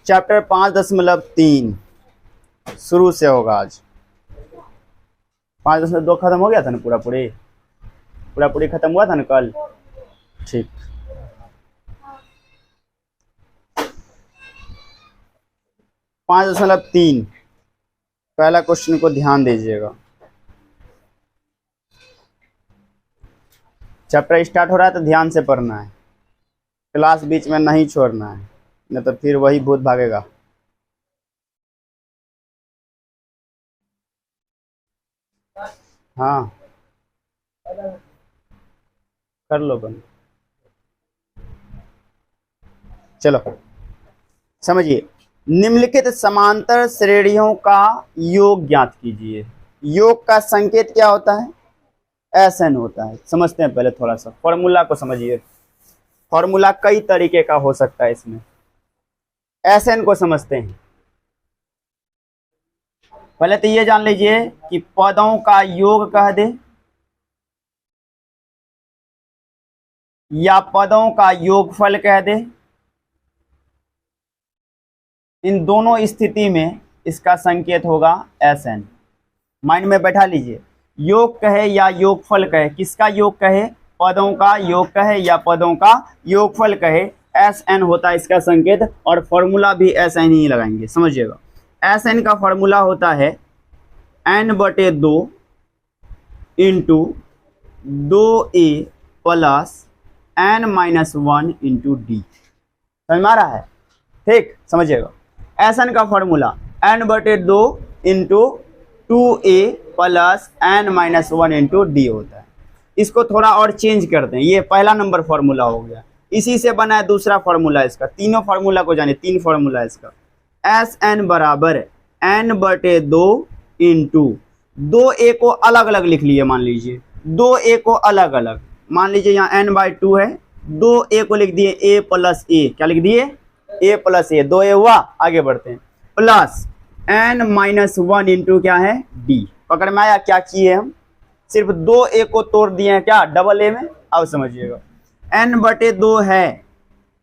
Chapter 5.3 शुरू से होगा आज। 5.2 खत्म हो गया था ना, पूरा पूरी खत्म हुआ था ना कल। ठीक, पाँच दशमलव तीन पहला क्वेश्चन को ध्यान दीजिएगा। चैप्टर स्टार्ट हो रहा है तो ध्यान से पढ़ना है, क्लास बीच में नहीं छोड़ना है, नहीं तो फिर वही भूत भागेगा। हाँ कर लो बंद। चलो समझिए, निम्नलिखित समांतर श्रेणियों का योग ज्ञात कीजिए। योग का संकेत क्या होता है? SN होता है। समझते हैं पहले थोड़ा सा फॉर्मूला को समझिए। फॉर्मूला कई तरीके का हो सकता है, इसमें SN को समझते हैं। पहले तो ये जान लीजिए कि पदों का योग कह दे या पदों का योगफल कह दे, इन दोनों स्थिति में इसका संकेत होगा SN। माइंड में बैठा लीजिए, योग कहे या योगफल कहे, किसका योग कहे? पदों का योग कहे या पदों का योगफल कहे, SN होता है इसका संकेत। और फॉर्मूला भी SN ही लगाएंगे, समझिएगा। SN का फॉर्मूला होता है n/2 into 2a plus n-1 into D. समझ में आ रहा है? ठीक, समझिएगा। SN का formula n/2 into 2a plus n-1 into D होता है। इसको थोड़ा और चेंज करते हैं, ये पहला नंबर फॉर्मूला हो गया। इसी से बना है दूसरा फॉर्मूला इसका। तीनों फॉर्मूला को जाने, 3 फॉर्मूला इसका। SN बराबर n/2 इंटू 2a को अलग अलग लिख लिए, मान लीजिए 2a को अलग अलग, मान लीजिए यहाँ n/2 है, 2a को लिख दिए a प्लस a। क्या लिख दिए? a plus a। 2a हुआ, आगे बढ़ते हैं, प्लस n-1 इंटू क्या है? d। पकड़ में आया क्या किए हम? सिर्फ 2a को तोड़ दिए हैं क्या डबल a में। अब समझिएगा, n/2 है,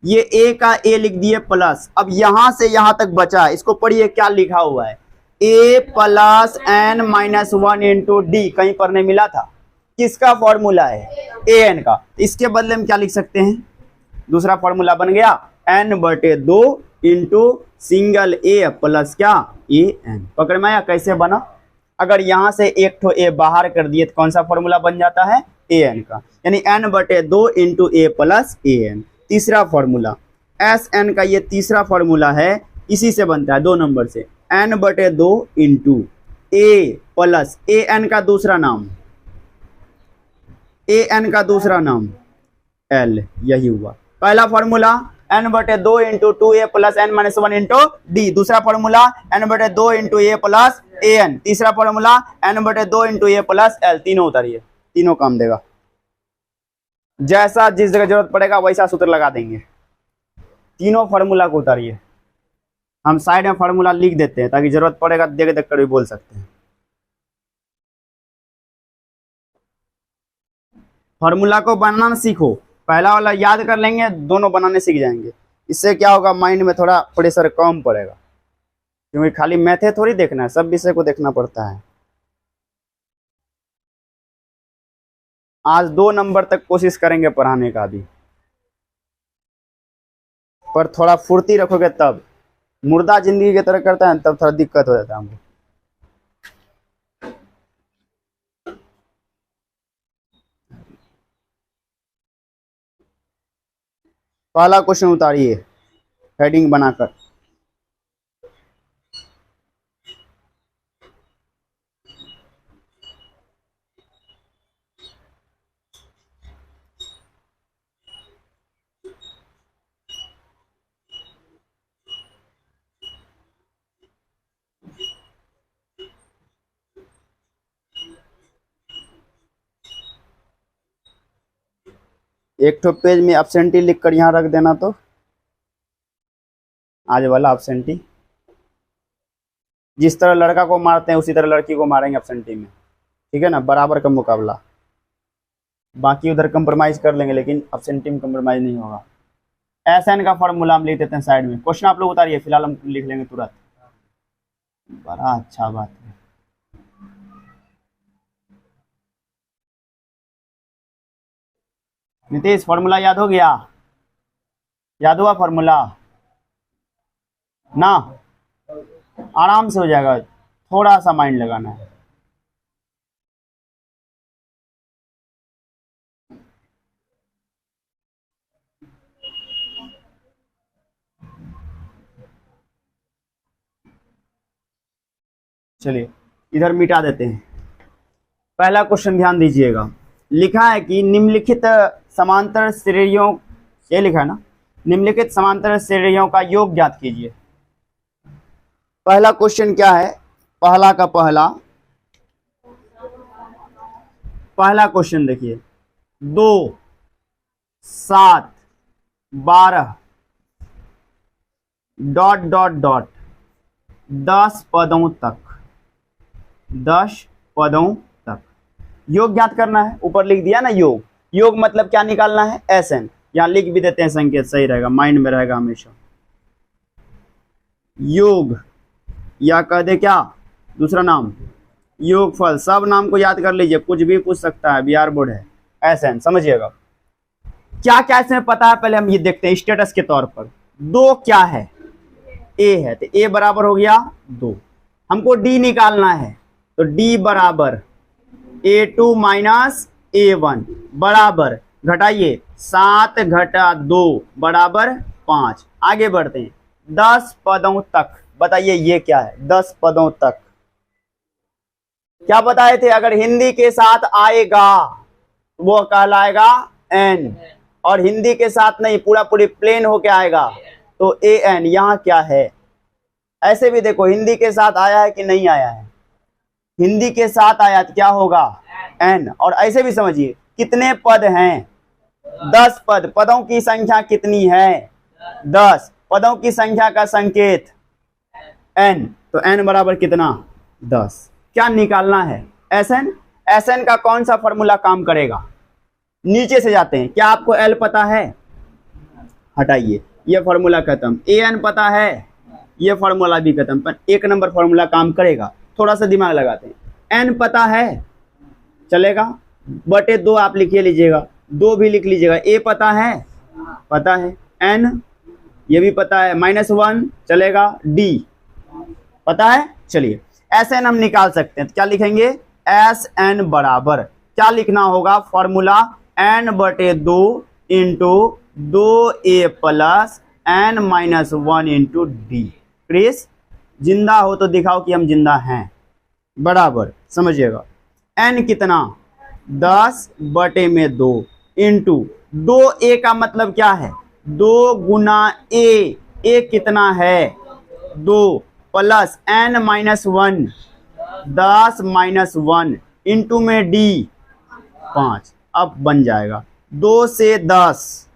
ये a का a लिख दिए प्लस। अब यहां से यहां तक बचा, इसको पढ़िए क्या लिखा हुआ है, a plus n-1 into D. कहीं पर नहीं मिला था, किसका फॉर्मूला है? an का। इसके बदले में क्या लिख सकते हैं? दूसरा फॉर्मूला बन गया n/2 into single a plus क्या? an। पकड़ में आया कैसे बना? अगर यहां से एक ठो a बाहर कर दिए तो कौन सा फॉर्मूला बन जाता है? an का, यानी n/2 into a plus an। तीसरा फॉर्मूला SN का, ये तीसरा फॉर्मूला है, इसी से बनता है 2 नंबर से, n/2 into a plus an का दूसरा नाम, an का दूसरा नाम l। यही हुआ पहला formula, n/2 into 2a plus n-1 into D. दूसरा formula n/2 into a plus an। तीसरा formula n/2 into a plus l। तीनों उतारिए, तीनों काम देगा। जैसा जिस जगह जरूरत पड़ेगा वैसा सूत्र लगा देंगे। तीनों फॉर्मूला को उतारिए, हम साइड में फॉर्मूला लिख देते हैं ताकि जरूरत पड़ेगा देख देख कर भी बोल सकते हैं। फॉर्मूला को बनाना सीखो, पहला वाला याद कर लेंगे, दोनों बनाने सीख जाएंगे। इससे क्या होगा, माइंड में थोड़ा प्रेशर कम पड़ेगा, क्योंकि खाली मैथे थोड़ी देखना है, सब विषय को देखना पड़ता है। आज 2 नंबर तक कोशिश करेंगे पढ़ाने का भी, पर थोड़ा फुर्ती रखोगे तब। मुर्दा जिंदगी की तरह करता है तब थोड़ा दिक्कत हो जाता है हमको। पहला क्वेश्चन उतारिए हेडिंग बनाकर। एक ठो पेज में एब्सेंटी लिख कर यहाँ रख देना, तो आज वाला एब्सेंटी। जिस तरह लड़का को मारते हैं उसी तरह लड़की को मारेंगे एब्सेंटी में, ठीक है ना? बराबर का मुकाबला। बाकी उधर कंप्रोमाइज कर लेंगे, लेकिन एब्सेंटी में कंप्रोमाइज नहीं होगा। एस एन का फॉर्मूला हम लिख देते हैं साइड में। क्वेश्चन आप लोग उतारिए, फिलहाल हम लिख लेंगे तुरंत। बड़ा अच्छा बात है। नीतीश फॉर्मूला याद हो गया? याद हुआ फॉर्मूला ना? आराम से हो जाएगा, थोड़ा सा माइंड लगाना है। चलिए इधर मिटा देते हैं। पहला क्वेश्चन ध्यान दीजिएगा। लिखा है कि निम्नलिखित समांतर श्रेणियों, ये लिखा है ना, निम्नलिखित समांतर श्रेणियों का योग ज्ञात कीजिए। पहला क्वेश्चन क्या है? पहला का पहला क्वेश्चन देखिए, 2 7 12 डॉट डॉट डॉट 10 पदों तक, 10 पदों तक योग ज्ञात करना है। ऊपर लिख दिया ना योग। योग मतलब क्या निकालना है? S N. यहां लिख भी देते हैं संकेत, सही रहेगा, माइंड में रहेगा हमेशा। योग या कह दे क्या दूसरा नाम, योगफल। सब नाम को याद कर लीजिए, कुछ भी पूछ सकता है, बिहार बोर्ड है। एस एन समझिएगा। क्या क्या इसमें पता है पहले हम ये देखते हैं स्टेटस के तौर पर। 2 क्या है? ए है, तो ए बराबर हो गया 2। हमको डी निकालना है, तो डी बराबर A2 माइनस A1 बराबर, घटाइए 7 घटा 2 बराबर 5। आगे बढ़ते हैं, 10 पदों तक। बताइए ये क्या है? 10 पदों तक क्या बताए थे? अगर हिंदी के साथ आएगा वो कहलाएगा एन, और हिंदी के साथ नहीं, पूरा पूरी प्लेन होके आएगा तो ए एन। यहां क्या है? ऐसे भी देखो, हिंदी के साथ आया है कि नहीं आया है? हिंदी के साथ आया तो क्या होगा? एन। और ऐसे भी समझिए, कितने पद हैं? 10 पद। पदों की संख्या कितनी है? 10। पदों की संख्या का संकेत एन, तो एन बराबर कितना? 10। क्या निकालना है? S N. एस एन का कौन सा फॉर्मूला काम करेगा? नीचे से जाते हैं। क्या आपको एल पता है? हटाइए, ये फॉर्मूला खत्म। ए एन पता है? ये फॉर्मूला भी खत्म। पर 1 नंबर फॉर्मूला काम करेगा, थोड़ा सा दिमाग लगाते हैं। एन पता है, चलेगा, बटे 2 आप लिखिए लीजिएगा, 2 भी लिख लीजिएगा। ए पता है? पता है। एन ये भी पता है, -1 चलेगा। डी पता है। चलिए एस एन हम निकाल सकते हैं, तो क्या लिखेंगे? एस एन बराबर क्या लिखना होगा? फॉर्मूला एन बटे 2 into 2a plus n minus 1 into d. क्रिस जिंदा हो तो दिखाओ कि हम जिंदा हैं, बराबर। समझिएगा एन कितना? 10 बटे में 2 इंटू 2a का मतलब क्या है? 2 गुना ए। ए कितना है? 2 plus n minus 1, 10 minus 1 into में डी 5। अब बन जाएगा 2 से 10,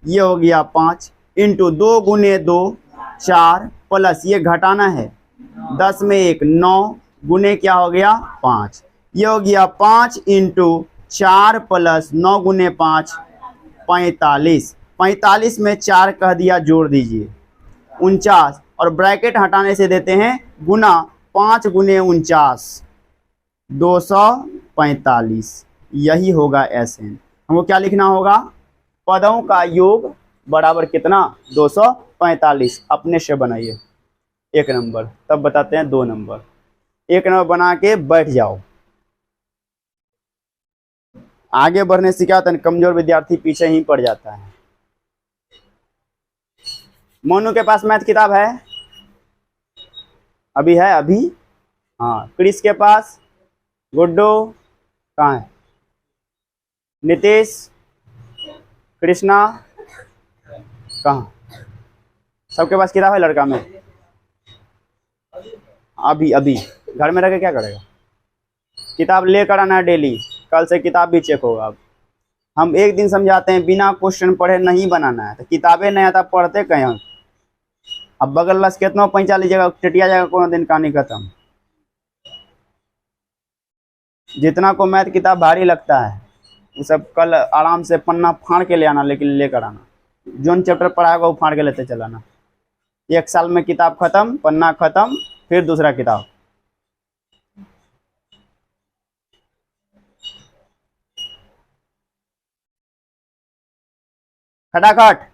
ये हो गया 5 इंटू 2 गुने 2 4 प्लस ये घटाना है 10 में 1 9 गुने क्या हो गया? 5। ये हो गया 5 इंटू 4 प्लस 9 गुने 5 45। 45 में 4 कह दिया, जोड़ दीजिए 49, और ब्रैकेट हटाने से देते हैं गुना 5 गुने 49 245। यही होगा एस एन। हमको क्या लिखना होगा? पदों का योग बराबर कितना? 245। अपने से बनाइए 1 नंबर, तब बताते हैं 2 नंबर। 1 नंबर बना के बैठ जाओ। आगे बढ़ने से क्या होता है, कमजोर विद्यार्थी पीछे ही पड़ जाता है। मोनू के पास मैथ किताब है? अभी है? अभी हाँ। क्रिस के पास? गुड्डू कहाँ है? नीतीश, कृष्णा कहाँ? सबके पास किताब है लड़का में? अभी अभी घर में रह के क्या करेगा? किताब लेकर आना है डेली, कल से किताब भी चेक होगा। अब हम एक दिन समझाते हैं, बिना क्वेश्चन पढ़े नहीं बनाना है, तो किताबें नहीं आता पढ़ते कहीं। अब बगल लस कितना पैंचा लीजिएगा, टिटिया जाएगा कोनो दिन, कहानी खत्म। जितना को मैथ किताब भारी लगता है वो सब कल आराम से पन्ना फाड़ के ले आना, लेकिन लेकर आना। जोन चैप्टर पढ़ा होगा वो फाड़ के लेते चलाना। एक साल में किताब खत्म, पन्ना खत्म, फिर दूसरा किताब। खटाखट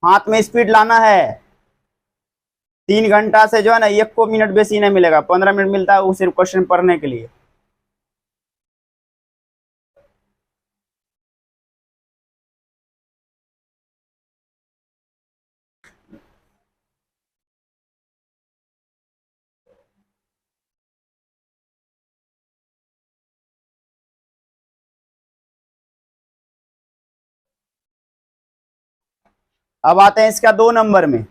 हाथ में स्पीड लाना है। 3 घंटा से जो है ना 1 को मिनट बेसी नहीं मिलेगा, 15 मिनट मिलता है वो सिर्फ क्वेश्चन पढ़ने के लिए। अब आते हैं इसका 2 नंबर में,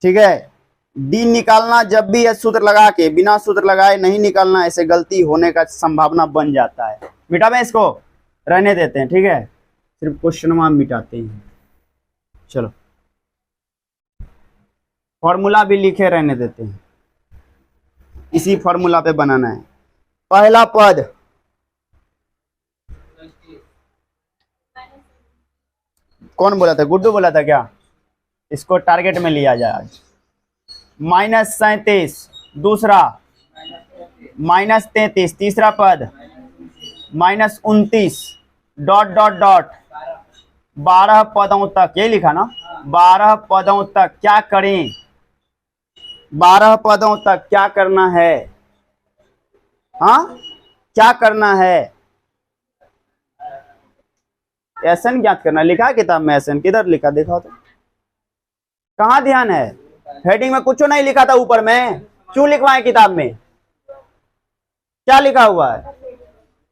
ठीक है। डी निकालना जब भी सूत्र लगा के, बिना सूत्र लगाए नहीं निकालना, ऐसे गलती होने का संभावना बन जाता है। मिटा में इसको रहने देते हैं, ठीक है, सिर्फ क्वेश्चन में मिटाते हैं। चलो फॉर्मूला भी लिखे रहने देते हैं, इसी फॉर्मूला पे बनाना है। पहला पद कौन बोला था? गुड्डू बोला था क्या? इसको टारगेट में लिया जाए आज। -37, दूसरा -33, तीसरा पद -29, डॉट डॉट डॉट 12 पदों तक, यही लिखा ना, 12 पदों तक क्या करें, 12 पदों तक क्या करना है? हाँ क्या करना है? एसन ज्ञात करना, लिखा है किताब में एसन? किधर लिखा देखा तो, कहाँ ध्यान है? हेडिंग में कुछ नहीं लिखा था ऊपर में, क्यों लिखवाए किताब में? क्या लिखा हुआ है?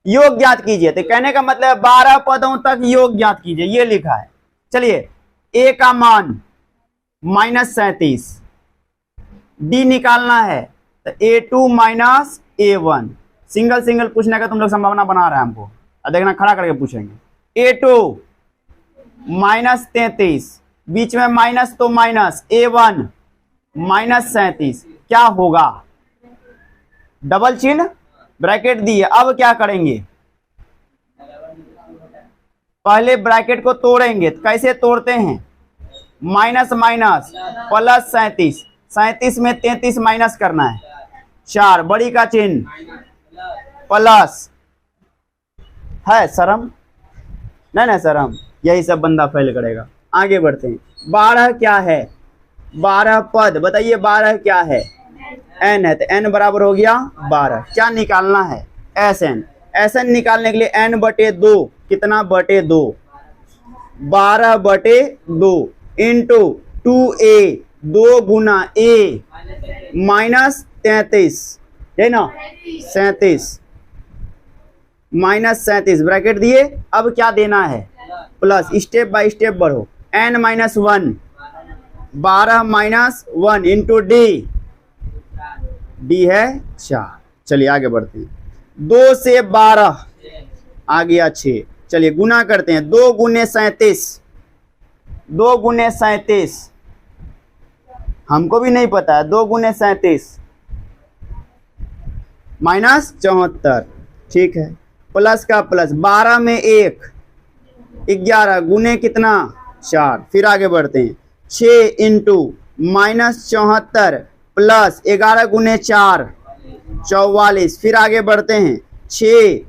योग ज्ञात कीजिए। तो कहने का मतलब 12 पदों तक योग ज्ञात कीजिए, ये लिखा है। चलिए ए का मान -37, डी निकालना है तो A2 minus A1, single single पूछने का तुम लोग संभावना बना रहे हैं हमको, और देखना खड़ा करके पूछेंगे। A2 -33, बीच में माइनस तो माइनस, A1 -37, क्या होगा? डबल चिन्ह ब्रैकेट दिए। अब क्या करेंगे? पहले ब्रैकेट को तोड़ेंगे। कैसे तोड़ते हैं? माइनस माइनस प्लस 37, 37 में 33 माइनस करना है, 4, बड़ी का चिन्ह प्लस है। शर्म नहीं ना शर्म, यही सब बंदा फेल करेगा। आगे बढ़ते हैं। 12 क्या है? 12 पद, बताइए 12 क्या है? n है, तो n बराबर हो गया 12। क्या निकालना है? Sn। Sn निकालने के लिए n/2, कितना बटे 2? 12/2 इंटू 2a, 2 गुना a -33, है ना, 37 -37 ब्रैकेट दिए। अब क्या देना है? प्लस, स्टेप बाय स्टेप बढ़ो। n-1, 12 -1 इंटू डी, डी है 4। चलिए आगे बढ़ते हैं। 2 से 12 आ गया 6। चलिए गुना करते हैं। 2 गुने 37, 2 गुने 37 हमको भी नहीं पता है। 2 गुने 37 -74, ठीक है, प्लस का प्लस, 12 में 1, 11 गुने कितना? 4। फिर आगे बढ़ते हैं। 6 इंटू -74 प्लस 11 गुने 4, 44। फिर आगे बढ़ते हैं। 6,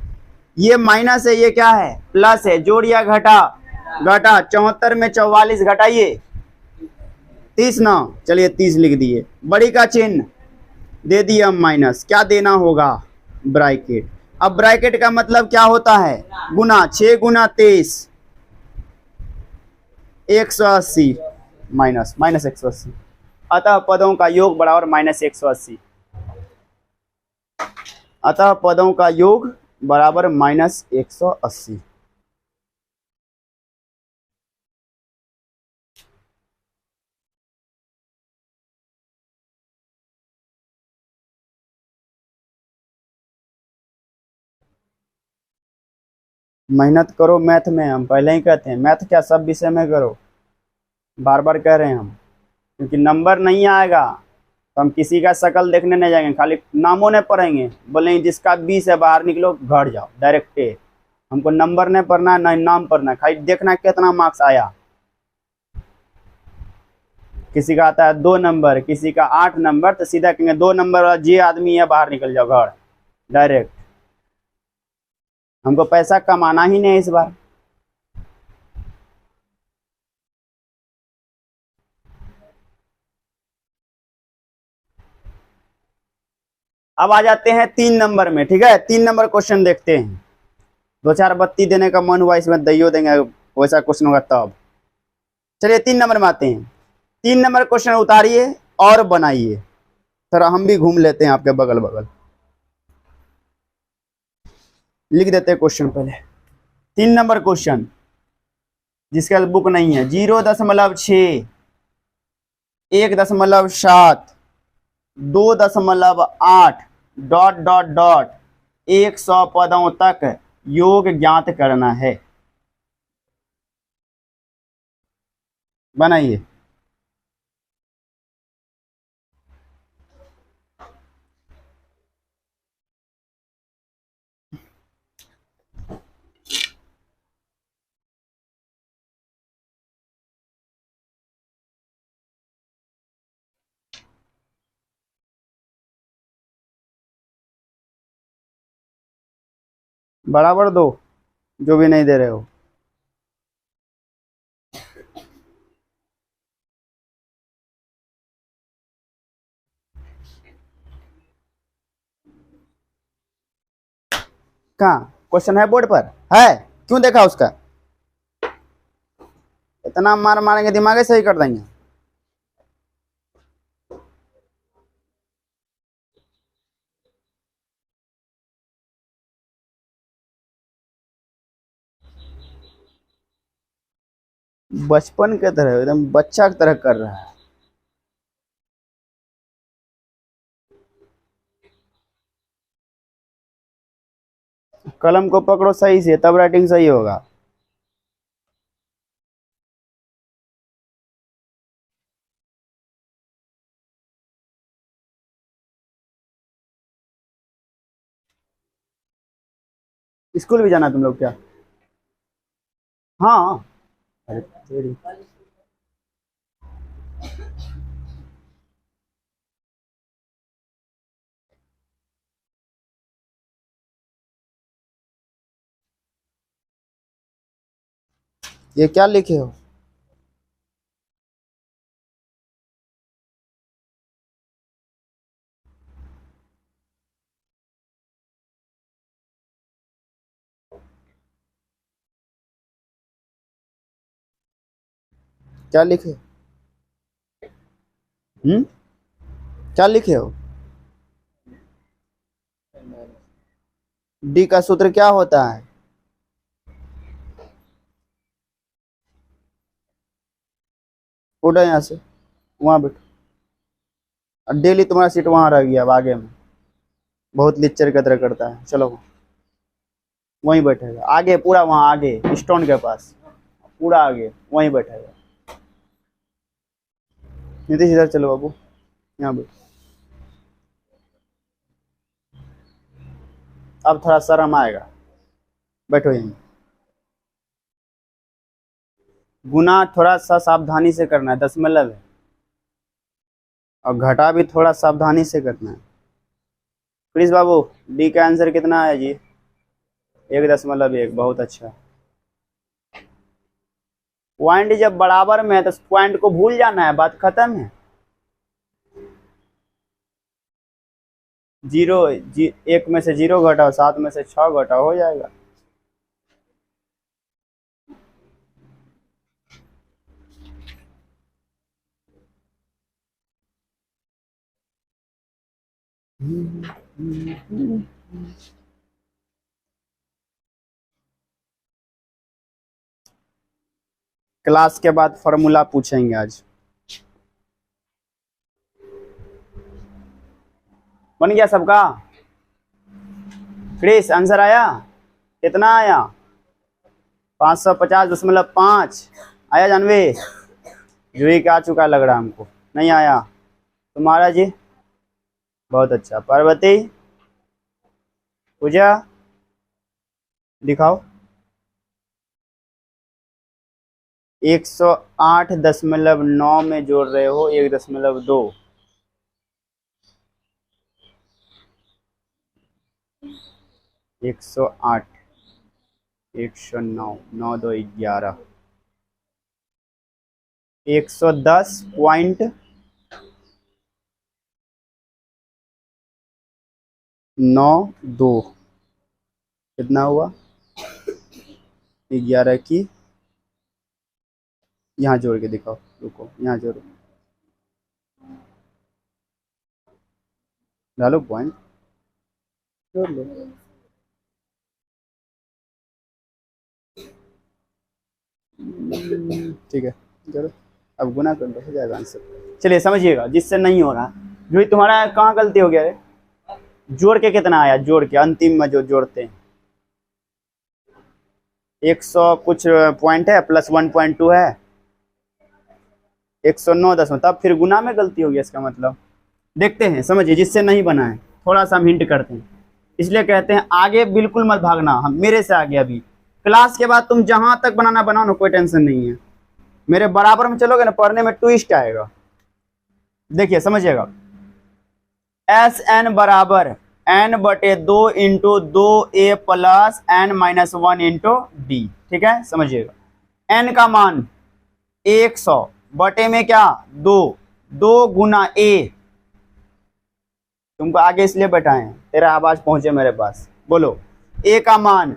ये माइनस है, ये क्या है? प्लस है। जोड़ या घटा? घटा। 74 में 44 घटाइए, 30 ना, चलिए 30 लिख दिए। बड़ी का चिन्ह दे दिए हम माइनस। क्या देना होगा? ब्रैकेट। अब ब्रैकेट का मतलब क्या होता है? गुना। 6 गुना 23, 180 माइनस -180, अतः पदों का योग बराबर -180। अतः पदों का योग बराबर -180। मेहनत करो मैथ में, हम पहले ही कहते हैं। मैथ क्या, सब विषय में करो, बार बार कह रहे हैं हम, क्योंकि नंबर नहीं आएगा तो हम किसी का शकल देखने नहीं जाएंगे, खाली नामों ने पढ़ेंगे, बोलेंगे जिसका 20 है बाहर निकलो, घर जाओ डायरेक्ट। हमको नंबर नहीं पढ़ना है, ना नाम पढ़ना है, खाली देखना कितना मार्क्स आया। किसी का आता है 2 नंबर, किसी का 8 नंबर, तो सीधा कहेंगे 2 नंबर वाला जे आदमी है बाहर निकल जाओ घर डायरेक्ट। हमको पैसा कमाना ही नहीं है इस बार। अब आ जाते हैं 3 नंबर में, ठीक है। 3 नंबर क्वेश्चन देखते हैं। 2-4 बत्ती देने का मन हुआ इसमें दइयो देंगे, वैसा क्वेश्चन होगा तब। चलिए 3 नंबर में आते हैं। 3 नंबर क्वेश्चन उतारिए और बनाइए। थोड़ा हम भी घूम लेते हैं आपके बगल बगल। लिख देते हैं क्वेश्चन पहले। 3 नंबर क्वेश्चन, जिसके पास बुक नहीं है, 0.6, 1.7, 2.8 डॉट डॉट डॉट 100 पदों तक योग ज्ञात करना है। बनाइए। बराबर दो, जो भी नहीं दे रहे हो। कहाँ क्वेश्चन है? बोर्ड पर है, क्यों देखा उसका? इतना मार मारेंगे दिमाग ही सही कर देंगे। बचपन के तरह, एकदम बच्चा की तरह कर रहा है। कलम को पकड़ो सही से, तब राइटिंग सही होगा। स्कूल भी जाना तुम लोग क्या? हाँ। अरे तेरी। ये क्या लिखे हो? क्या लिखे? क्या लिखे हो? डी का सूत्र क्या होता है? उठो यहाँ से, वहां बैठो। डेली तुम्हारा सीट वहां रह गया, अब आगे में बहुत लिच्चर की तरह करता है। चलो वहीं बैठेगा आगे, पूरा वहां आगे स्टोन के पास, पूरा आगे वहीं बैठेगा। नीतीश इधर चलो बाबू, यहाँ बैठो। अब थोड़ा शर्म आएगा, बैठो यहीं। गुना थोड़ा सा सावधानी से करना है, 10 है। और घटा भी थोड़ा सावधानी से करना है। प्लीज बाबू, डी का आंसर कितना है जी? 1.1, बहुत अच्छा। पॉइंट जब बराबर में है तो पॉइंट को भूल जाना है, बात खत्म है। जीरो 1 में से 0 घटाओ, 7 में से 6 घटाओ, हो जाएगा। क्लास के बाद फॉर्मूला पूछेंगे आज। बन गया सबका? क्रिस आंसर आया? कितना आया? 550.5 आया जानवी? जूही का आ चुका लग रहा हमको, नहीं आया तुम्हारा जी? बहुत अच्छा। पार्वती, पूजा, दिखाओ। 108.9 में जोड़ रहे हो 1.2। 108, 109, 9 2 11, 110.92 कितना हुआ? 11 की यहाँ जोड़ के दिखाओ, रुको यहाँ जोड़ो, डालो पॉइंट, जोड़ लो। ठीक है, चलो अब गुना कर दो, हो जाएगा आंसर। चलिए समझिएगा, जिससे नहीं हो रहा जो ही तुम्हारा कहाँ गलती हो गया है? जोड़ के कितना आया? जोड़ के अंतिम में जो जोड़ते हैं 100 कुछ पॉइंट है प्लस 1.2 है 109., तब फिर गुना में गलती हो गया इसका मतलब। देखते हैं, समझिए, जिससे नहीं बना है थोड़ा सा हम हिंट करते हैं, इसलिए कहते हैं आगे बिल्कुल मत भागना, हम मेरे से आगे। अभी क्लास के बाद तुम जहां तक बनाना बनाओ ना, कोई टेंशन नहीं है। मेरे बराबर में चलोगे ना, पढ़ने में ट्विस्ट आएगा। देखिए समझिएगा, एस एन बराबर n/2 into 2a plus n-1 into D. ठीक है, समझिएगा n का मान 100 बटे में क्या 2 गुना a। तुमको आगे इसलिए बैठाए, तेरा आवाज पहुंचे मेरे पास। बोलो, a का मान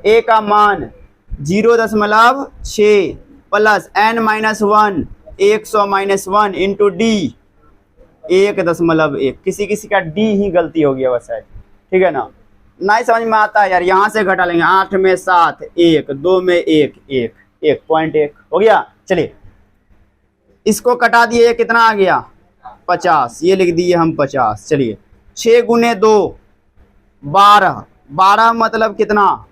0.6 प्लस n-1 100-1 इंटू डी 1.1। किसी किसी का डी ही गलती हो गया वैसे, ठीक है ना? नहीं समझ में आता है यार, यहाँ से घटा लेंगे। 8 में 7 1, 2 में 1 1, 1.1 हो गया। चलिए इसको कटा दिए, ये कितना आ गया 50, ये लिख दिए हम 50। चलिए 6 गुने 2 12, 12 मतलब कितना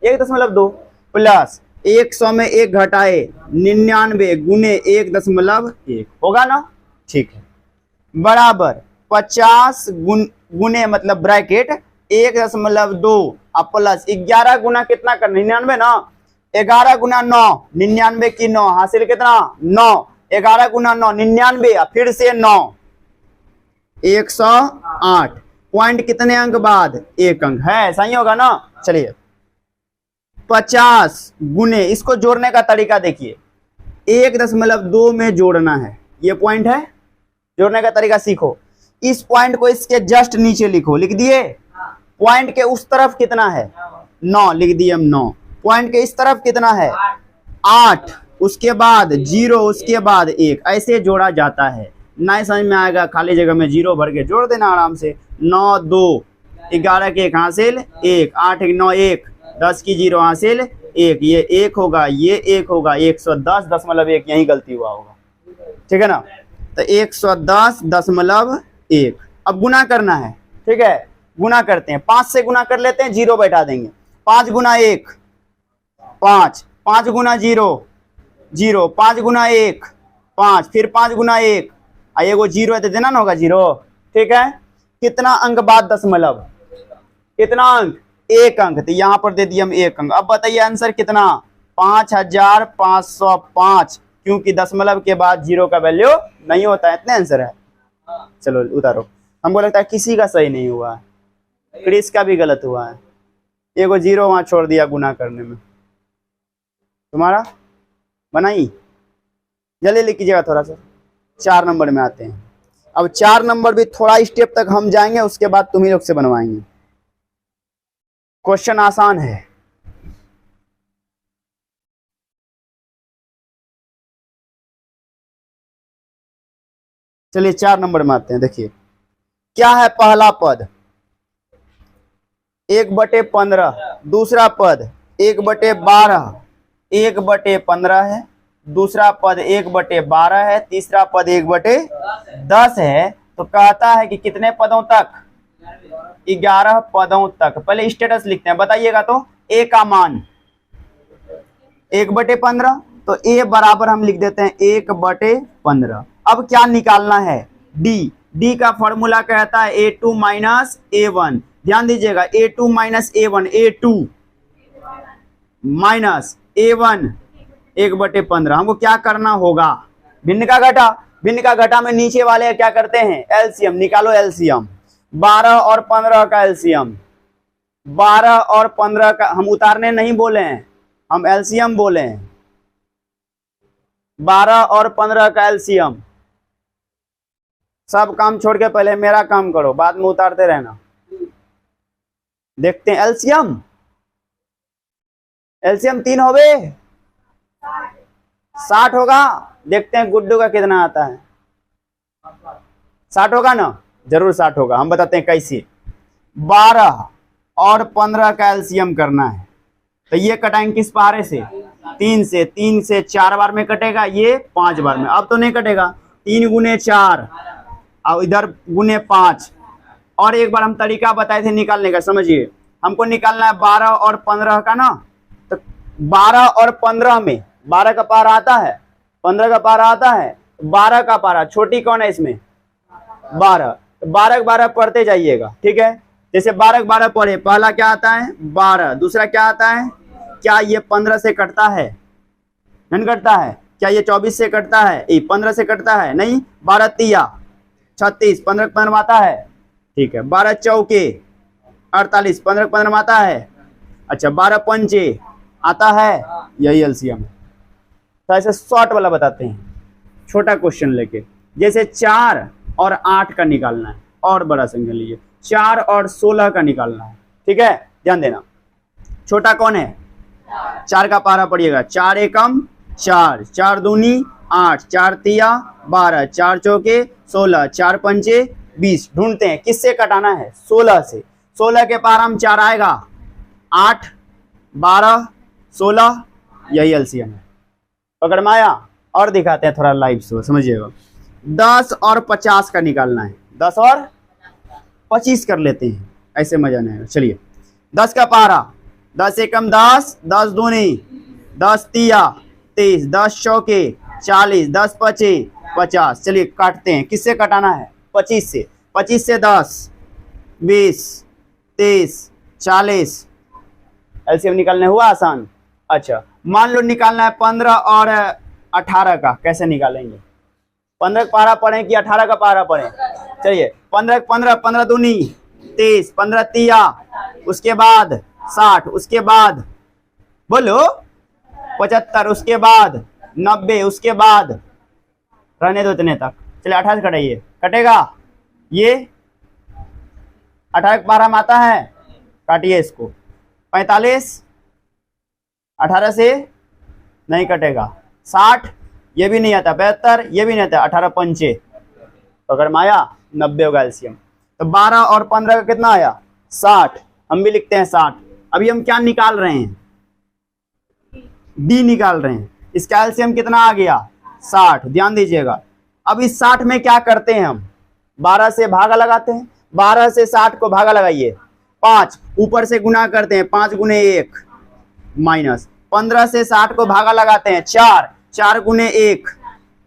1.2 प्लस 100 में 1 घटाए 99 गुने 1.1 होगा ना? ठीक है, बराबर 50 गुने मतलब ब्रैकेट 1.2 अब प्लस 11 गुना कितना कर 99 ना, 11 गुना 9 99 की 9 हासिल कितना 9, 11 गुना 9 99 फिर से 9 108। पॉइंट कितने अंक बाद 1 अंक है, सही होगा ना? चलिए 50 गुने, इसको जोड़ने का तरीका देखिए, 1.2 में जोड़ना है, ये पॉइंट है। जोड़ने का तरीका सीखो, इस पॉइंट को इसके जस्ट नीचे लिखो, लिख दिए। पॉइंट के उस तरफ कितना है 9, लिख दिए हम 9। पॉइंट के इस तरफ कितना है 8, उसके बाद 0, उसके बाद 1, ऐसे जोड़ा जाता है। नहीं समझ में आएगा, खाली जगह में 0 भर के जोड़ देना आराम से। 9 2 11 के 1 हासिल 1, 8 1 9 1, 10 की 0 हासिल 1, ये 1 होगा, ये 1 होगा, 110.1 यही गलती हुआ होगा, ठीक है ना? तो 110.1। अब गुना करना है, ठीक है? गुना करते हैं, 5 से गुना कर लेते हैं, 0 बैठा देंगे। 5 गुना 1 5, 5 गुना 0 0, 5 गुना 1 5, फिर 5 गुना 1 ये वो 0 है तो देना ना होगा 0, ठीक है? कितना अंक बाद दशमलव, कितना अंक 1 अंक, तो यहाँ पर दे दिया हम 1 अंक। अब बताइए आंसर कितना 5505, क्योंकि दशमलव के बाद 0 का वैल्यू नहीं होता है। इतने आंसर है। चलो उतारो, हमको लगता है किसी का सही नहीं हुआ है, क्रिस का भी गलत हुआ है, एगो 0 वहां छोड़ दिया गुना करने में। तुम्हारा बनाई, जल्दी लिख कीजिएगा थोड़ा सा। 4 नंबर में आते हैं। अब 4 नंबर भी थोड़ा स्टेप तक हम जाएंगे, उसके बाद तुम ही लोग से बनवाएंगे। क्वेश्चन आसान है। चलिए 4 नंबर में आते हैं। देखिए क्या है, पहला पद 1/15, दूसरा पद 1/12, 1/15 है, दूसरा पद 1/12 है, तीसरा पद 1/10 है। तो कहता है कि कितने पदों तक 11 पदों तक। पहले स्टेटस लिखते हैं, बताइएगा। तो a का मान 1/15, तो a बराबर हम लिख देते हैं 1/15। अब क्या निकालना है, d का फॉर्मूला कहता है a2 माइनस a1। ध्यान दीजिएगा, a2 minus a1, a2 minus a1 1/15। हमको क्या करना होगा, भिन्न का घटा। भिन्न का घटा में नीचे वाले क्या करते हैं, एलसीएम निकालो। एलसीएम 12 और 15 का एलसीएम, 12 और 15 का, हम उतारने नहीं बोले हैं, हम एलसीएम बोले हैं। 12 और 15 का एलसीएम। सब काम छोड़ के पहले मेरा काम करो, बाद में उतारते रहना। देखते हैं एलसीएम। एलसीएम 3 हो गए, 60 होगा। देखते हैं गुड्डू का कितना आता है। 60 होगा ना, जरूर 60 होगा। हम बताते हैं कैसे। 12 और 15 का एलसीएम करना है, तो ये कटाएंगे किस पारे से, 3 से। 3 से 4 बार में कटेगा, ये 5 बार में। अब तो नहीं कटेगा, 3 गुने 4 और इधर गुने 5। और एक बार हम तरीका बताए थे निकालने का, समझिए। हमको निकालना है 12 और 15 का ना, तो 12 और 15 में 12 का पारा आता है, 15 का पारा आता है। 12 का पारा छोटी कौन है इसमें, 12। 12 12 पढ़ते जाइएगा, ठीक है। जैसे 12 12 पढ़े, पहला क्या आता है 12, दूसरा क्या आता है, क्या ये 15 से कटता है, नहीं कटता है। क्या ये 24 से कटता है, 15 से कटता है, नहीं। 12 तिया 36, 15 15 आता है, ठीक है। 12 चौके 48, 15 15 आता है। अच्छा 12 पंचे आता है, यही एलसीएम है। तो ऐसे शॉर्ट वाला बताते हैं, छोटा क्वेश्चन लेके। जैसे 4 और 8 का निकालना है, और बड़ा संख्या लीजिए। 4 और 16 का निकालना है, ठीक है, ध्यान देना। छोटा कौन है, 4 का पारा पड़िएगा। 4 एकम 4, 4 दूनी 8, 4 तिया 12, 4 चौके 16, 4 पंचे 20। ढूंढते हैं किससे कटाना है, 16 से। 16 के पारा में 4 आएगा, 8 12 16, यही एलसीएम है। पकड़ में आया। और दिखाते हैं थोड़ा लाइव से, समझिएगा। 10 और 50 का निकालना है, 10 और 25 कर लेते हैं, ऐसे मजा नहीं आएगा। चलिए 10 का पारा, 10 एकम 10, 10 दूनी 10 तिया 30, 10 चौके 40, 10 पचे 50। चलिए काटते हैं, किससे कटाना है, 25 से। 25 से 10 20 30 40, एलसीएम निकालने हुआ आसान। अच्छा मान लो निकालना है 15 और 18 का, कैसे निकालेंगे। 15 का पारा पढ़े कि 18 का पारा पढ़े, चलिए। 15 15 15 दूनी 30, 15 तिया, उसके बाद 60, उसके बाद बोलो 75, उसके बाद 90, उसके बाद रहने दो इतने तक। चलिए 28 कटाइए, कटेगा ये 18 का पारा में आता है, काटिए इसको। 45, 18 से नहीं कटेगा। 60, ये भी नहीं आता। 72, ये भी नहीं आता। 18 पंचे, पकड़ में आया, 90 होगा एलसीएम। तो 12 और 15 का कितना आया, 60। हम भी लिखते हैं 60। अभी हम क्या निकाल रहे हैं, डी निकाल रहे हैं। इसका एलसीएम कितना आ गया, 60। ध्यान दीजिएगा। अब इस 60 में क्या करते हैं हम, 12 से भागा लगाते हैं। 12 से 60 को भागा लगाइए, 5 ऊपर से गुना करते हैं, 5 गुने 1 माइनस। 15 से 60 को भागा लगाते हैं, 4 4 गुने 1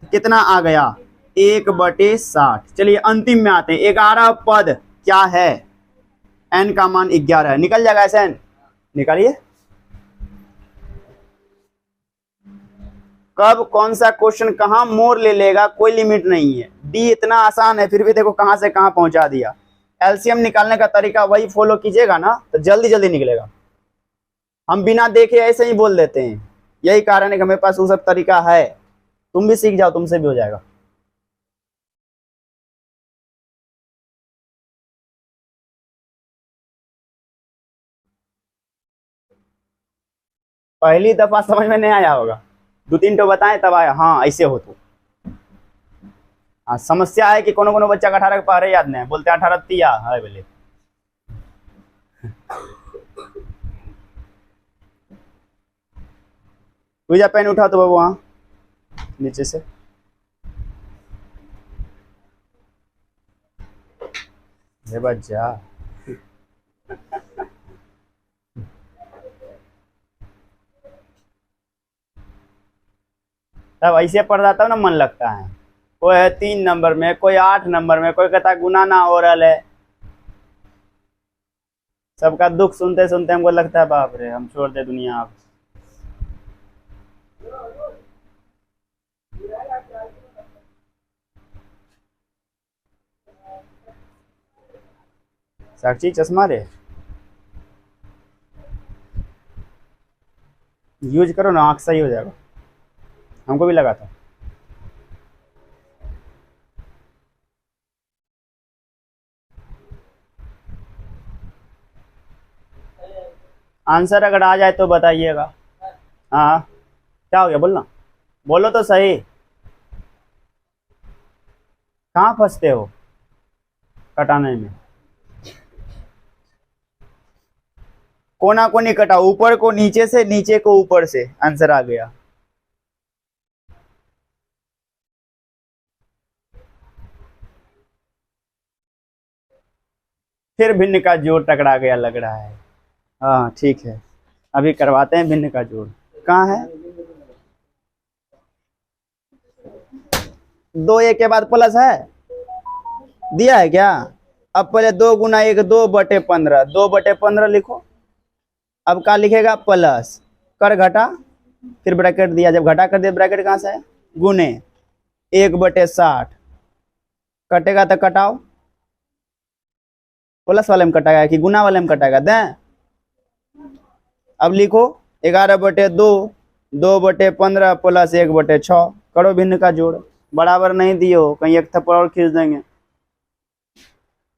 कितना आ गया, 1/60। चलिए अंतिम में आते हैं। 11 पद क्या है, n का मान 11 है। निकल जाएगा ऐसे n, निकालिए। कब कौन सा क्वेश्चन कहां मोड़ ले लेगा कोई लिमिट नहीं है। डी इतना आसान है, फिर भी देखो कहां से कहां पहुंचा दिया। एलसीएम निकालने का तरीका वही फॉलो कीजिएगा ना, तो जल्दी जल्दी निकलेगा। हम बिना देखे ऐसे ही बोल देते हैं, यही कारण है कि मेरे पास वो सब तरीका है। तुम भी सीख जाओ, तुमसे भी हो जाएगा। पहली दफा समझ में नहीं आया होगा, 2-3 तो बताएं तब आया, हाँ ऐसे हो तो। हाँ समस्या है कि कोनो कोनो बच्चा का 18 का पारा याद नहीं, बोलते 18 तिया है बोले। पूजा पेन उठा तो बाबू वहां नीचे से। बच्चा तब ऐसे पढ़ जाता ना, मन लगता है। कोई है 3 नंबर में, कोई 8 नंबर में, कोई कहता गुना ना हो रहा है। सबका दुख सुनते सुनते हमको लगता है बाप रे हम छोड़ दे दुनिया। आप साक्षी चश्मा रे, यूज करो ना, आँख सही हो जाएगा। हमको भी लगा था। आंसर अगर आ जाए तो बताइएगा। हाँ क्या हो गया, बोलना, बोलो तो सही। कहाँ फंसते हो कटाने में? कोना को नहीं कटा, ऊपर को नीचे से, नीचे को ऊपर से, आंसर आ गया। फिर भिन्न का जोड़ टकरा गया लग रहा है। हाँ ठीक है, अभी करवाते हैं भिन्न का जोड़। कहाँ है? 2 a के बाद प्लस है, दिया है क्या? अब पहले 2 गुना 1 2/15, 2/15 लिखो। अब क्या लिखेगा? प्लस, कर घटा, फिर ब्रैकेट दिया, जब घटा कर दिया ब्रैकेट कहाँ से है? गुने 1/60, कटेगा तो कटाओ, प्लस वाले में कटाएगा कि गुना वाले में कटाएगा? दें। अब लिखो 11/2, 2/15 प्लस 1/6, करो भिन्न का जोड़। बराबर नहीं दियो, कहीं एक थप्पड़ और खींच देंगे।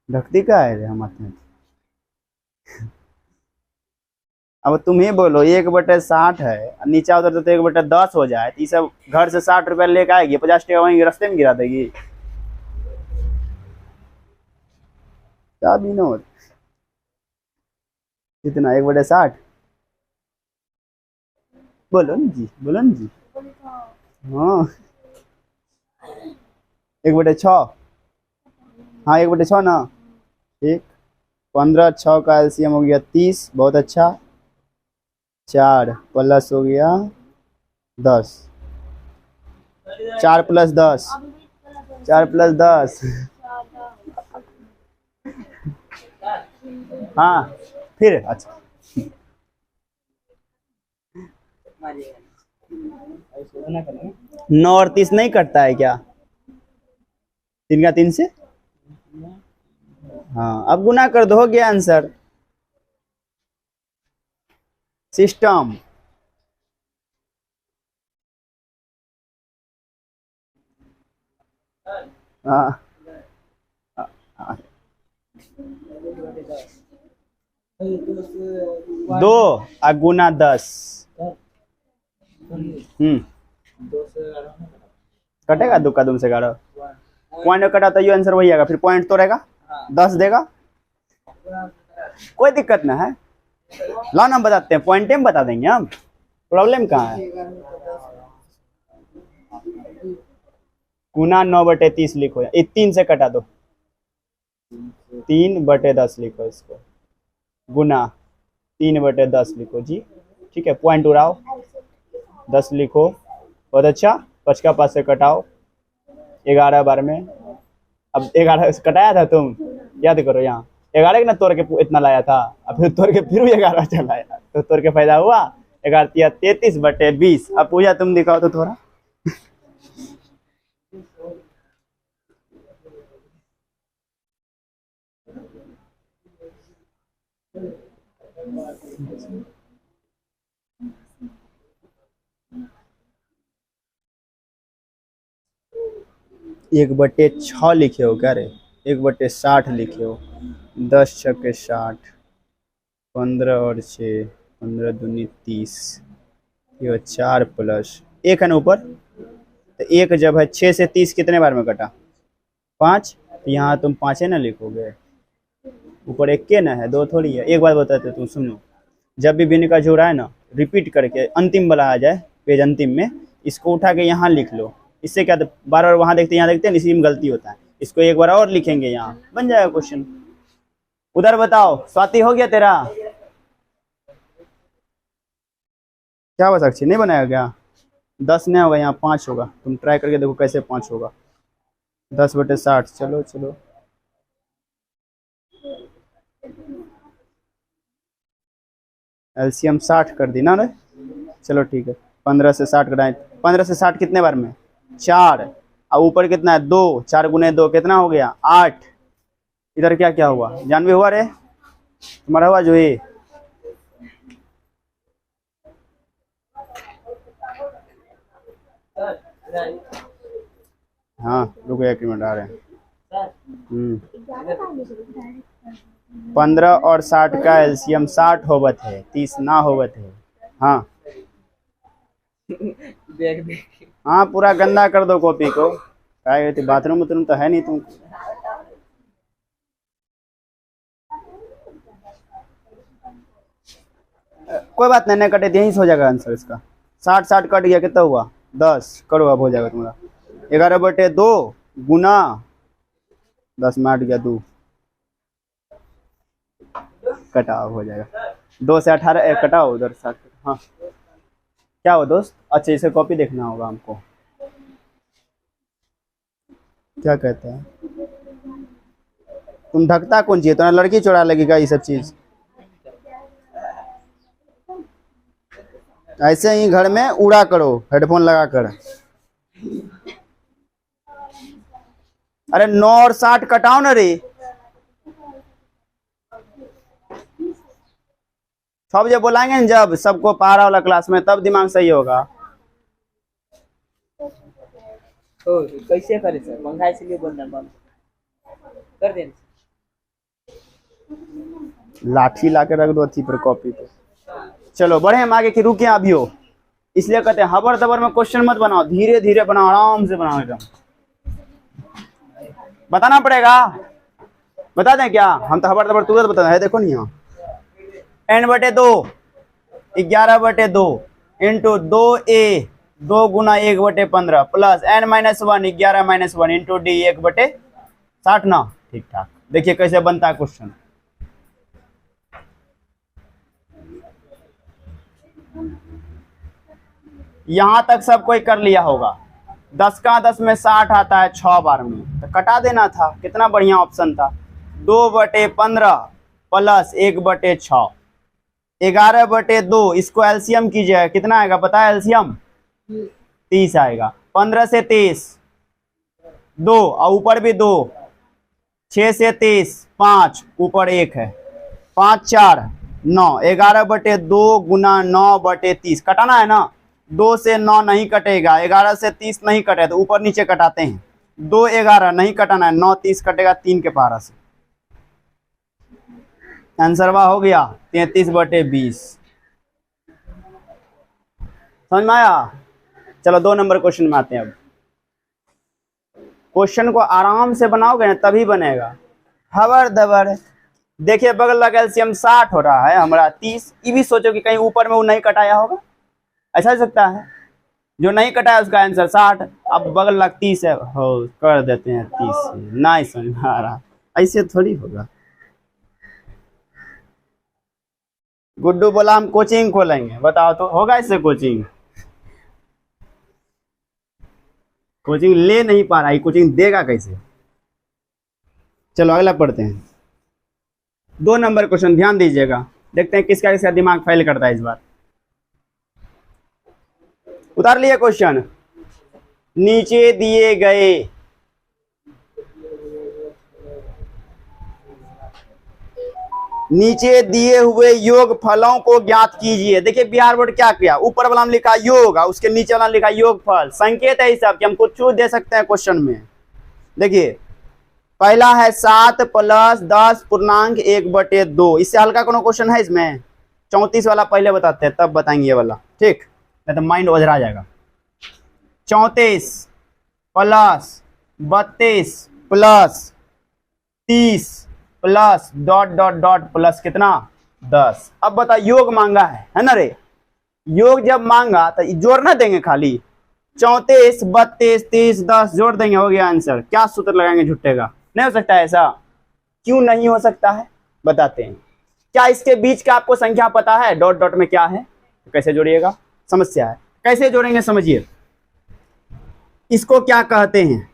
ढकती का है रे हम आते हैं। अब तुम ही बोलो, 1/60 है, नीचे उधर तो 1/10 हो जाए, तो ये सब घर से 60 रुपया लेके आएगी, 50 टका वहीं रास्ते में गिरा देगी। क्या विनोद, कितना? 1/60? बोलो न जी, बोलो न जी। हाँ 1/6, हाँ 1/6 ना, ठीक। 15 6 का एलसीएम हो गया 30, बहुत अच्छा। 4 प्लस हो गया 10, 4 + 10, 4 + 10। हाँ फिर अच्छा, 9 और 30 नहीं कटता है क्या? 3 का 3 से, हाँ अब गुना कर दो, हो गया आंसर। सिस्टम हाँ 2 गुना 10, कटेगा 2 का 2 से 11, पॉइंट कटा तो ये आंसर वही आएगा, फिर पॉइंट तो रहेगा 10 देगा, कोई दिक्कत ना है। लो ना, हम बताते हैं, पॉइंट में बता देंगे हम, प्रॉब्लम कहाँ है। गुना 9/30 लिखो, ये 3 से कटा दो, 3/10 लिखो इसको, गुना 3/10 लिखो जी, ठीक है। पॉइंट उड़ाओ, 10 लिखो, बहुत अच्छा। 5 का 5 से कटाओ, 11 बार में। अब 11 से कटाया था तुम, याद करो, यहाँ 11 के ना तोड़ के इतना लाया था, अब फिर तोड़ के फिर 11 चलाया, तो तोड़ के फायदा हुआ। 11 33/20। अब पूजा तुम दिखाओ तो थोड़ा। एक बटे 6 लिखे हो क्या रे? 1/60 लिखे हो। 10 छक्के 60, 15 और 6, 15 दूनी 30, ये 4 प्लस 1 है ना ऊपर, तो 1 जब है 6 से 30 कितने बार में कटा? 5, तो यहाँ तुम 5 है ना लिखोगे, ऊपर 1 के ना है, 2 थोड़ी है। एक बात बताते तुम सुनो, जब भी भिन्न का जोड़ आए ना, रिपीट करके अंतिम वाला आ जाए, पेज अंतिम में, इसको उठा के यहाँ लिख लो। इससे क्या, बार बार वहाँ देखते यहाँ देखते हैं, इसी में गलती होता है। इसको एक बार और लिखेंगे, यहाँ बन जाएगा क्वेश्चन। उधर बताओ, स्वाति हो गया तेरा? क्या हुआ साक्षी, नहीं बनाया क्या? 10 नहीं होगा, यहाँ 5 होगा। तुम ट्राई करके देखो कैसे 5 होगा। 10/60, चलो चलो, एलसीएम 60 कर दी ना रे, चलो ठीक है। 15 से 60 कटाएं, 15 से 60 कितने बार में? 4, और ऊपर कितना है? 2, 4 गुने 2 कितना हो गया? 8, इधर क्या क्या हुआ, जानवी हुआ रे, तुम्हारा हुआ जो ये? हाँ रुको 1 मिनट आ रहे हैं। 15 और 60 का एलसीएम 60 होवत है, 30 ना होवत है। हाँ देख हाँ पूरा गंदा कर दो कॉपी को, क्या कहते बाथरूम उथरूम तो है नहीं तुम। कोई बात नहीं, कटे यहीं से हो जाएगा आंसर इसका। 60 कट गया, कितना हुआ 10, करो अब हो जाएगा तुम्हारा। 11/2 गुना 10 में 8 गया 2, कटाव हो जाएगा। 2 से 18 कटाओ उधर 60। हाँ क्या हो दोस्त, अच्छा इसे कॉपी देखना होगा हमको, क्या कहते हैं। तुम ढकता कौन चाहिए, तुम्हारा लड़की चोरा लगेगा ये सब चीज। ऐसे ही घर में उड़ा करो हेडफोन लगा कर। अरे 9 और 60 कटाओ ना रे, सब जब बोलाएंगे ना, जब सबको पहाड़ा वाला क्लास में, तब दिमाग सही होगा। तो कैसे करे सर, पंखा इसलिए बोलना बंद कर देना। लाठी ला के रख दो अच्छी पर कॉपी पे। चलो बढ़े हम आगे, कि रुके अभी हो, इसलिए कहते हैं हबर दबर में क्वेश्चन मत बनाओ, धीरे धीरे बनाओ, आराम से बनाओ एकदम। बताना पड़ेगा, बता दें क्या, हम तो हबर दबर तुरंत बता है। देखो नहीं यहाँ n/2 11/2 इंटू 2a 2 गुना 1/15 प्लस n-1 11-1 इंटू d 1/60 ना। ठीक ठाक, देखिए कैसे बनता है क्वेश्चन। यहां तक सब कोई कर लिया होगा। 10 का 10 में 60 आता है 6 बार में, तो कटा देना था, कितना बढ़िया ऑप्शन था। 2/15 प्लस 1/6 11/2, इसको एलसीएम कीजिए, कितना आएगा पता है एलसीएम? 30 आएगा। 15 से 23 2 और ऊपर भी 2, 6 से 23 5, ऊपर 1 है, 5 4 9, 11/2 गुना 9/30, कटाना है ना। 2 से 9 नहीं कटेगा, 11 से 30 नहीं कटे तो ऊपर नीचे कटाते हैं। 2 11 नहीं कटाना है, 9 30 कटेगा 3 के पारा से। आंसरवा हो गया 33/20। समझ में आया? चलो 2 नंबर क्वेश्चन में आते हैं। अब क्वेश्चन को आराम से बनाओगे ना तभी बनेगा, हबर दबर। देखिए बगल लगा एलसीएम 60 हो रहा है, हमारा 30। ये भी सोचो कि कहीं ऊपर में वो नहीं कटाया होगा, ऐसा हो सकता है। जो नहीं कटाया उसका आंसर 60, अब बगल लग 30 है, हो कर देते हैं 30। नहीं समझ में आ रहा, ऐसे थोड़ी होगा। गुड्डू बोला हम कोचिंग खोलेंगे, बताओ तो होगा इससे कोचिंग? कोचिंग ले नहीं पा रहा है, कोचिंग देगा कैसे? चलो अगला पढ़ते हैं। 2 नंबर क्वेश्चन ध्यान दीजिएगा, देखते हैं किसका किसका दिमाग फेल करता है इस बार। उतार लिए क्वेश्चन। नीचे दिए गए हुए योग फलों को ज्ञात कीजिए। देखिए बिहार बोर्ड क्या किया, ऊपर वाला में लिखा योग, उसके नीचे वाला लिखा योग फल। संकेत है सब कि हम कुछ दे सकते हैं क्वेश्चन में। देखिए पहला है 7 प्लस 10 पूर्णांक 1/2। इससे हल्का कोनो क्वेश्चन है इसमें? 34 वाला पहले बताते हैं तब बताएंगे ये वाला, ठीक, नहीं तो माइंड ओझरा जाएगा। 34 plus 32 plus 30 plus dot dot dot plus कितना 10। अब बता योग मांगा है ना रे, योग जब मांगा तो जोड़ना देंगे खाली। 34 32 30 10 जोड़ देंगे, हो गया आंसर। क्या सूत्र लगाएंगे झुट्टे का? नहीं हो सकता है ऐसा। क्यों नहीं हो सकता है बताते हैं। क्या इसके बीच का आपको संख्या पता है? डॉट डॉट में क्या है, तो कैसे जोड़िएगा, समस्या है। कैसे जोड़ेंगे समझिए। इसको क्या कहते हैं?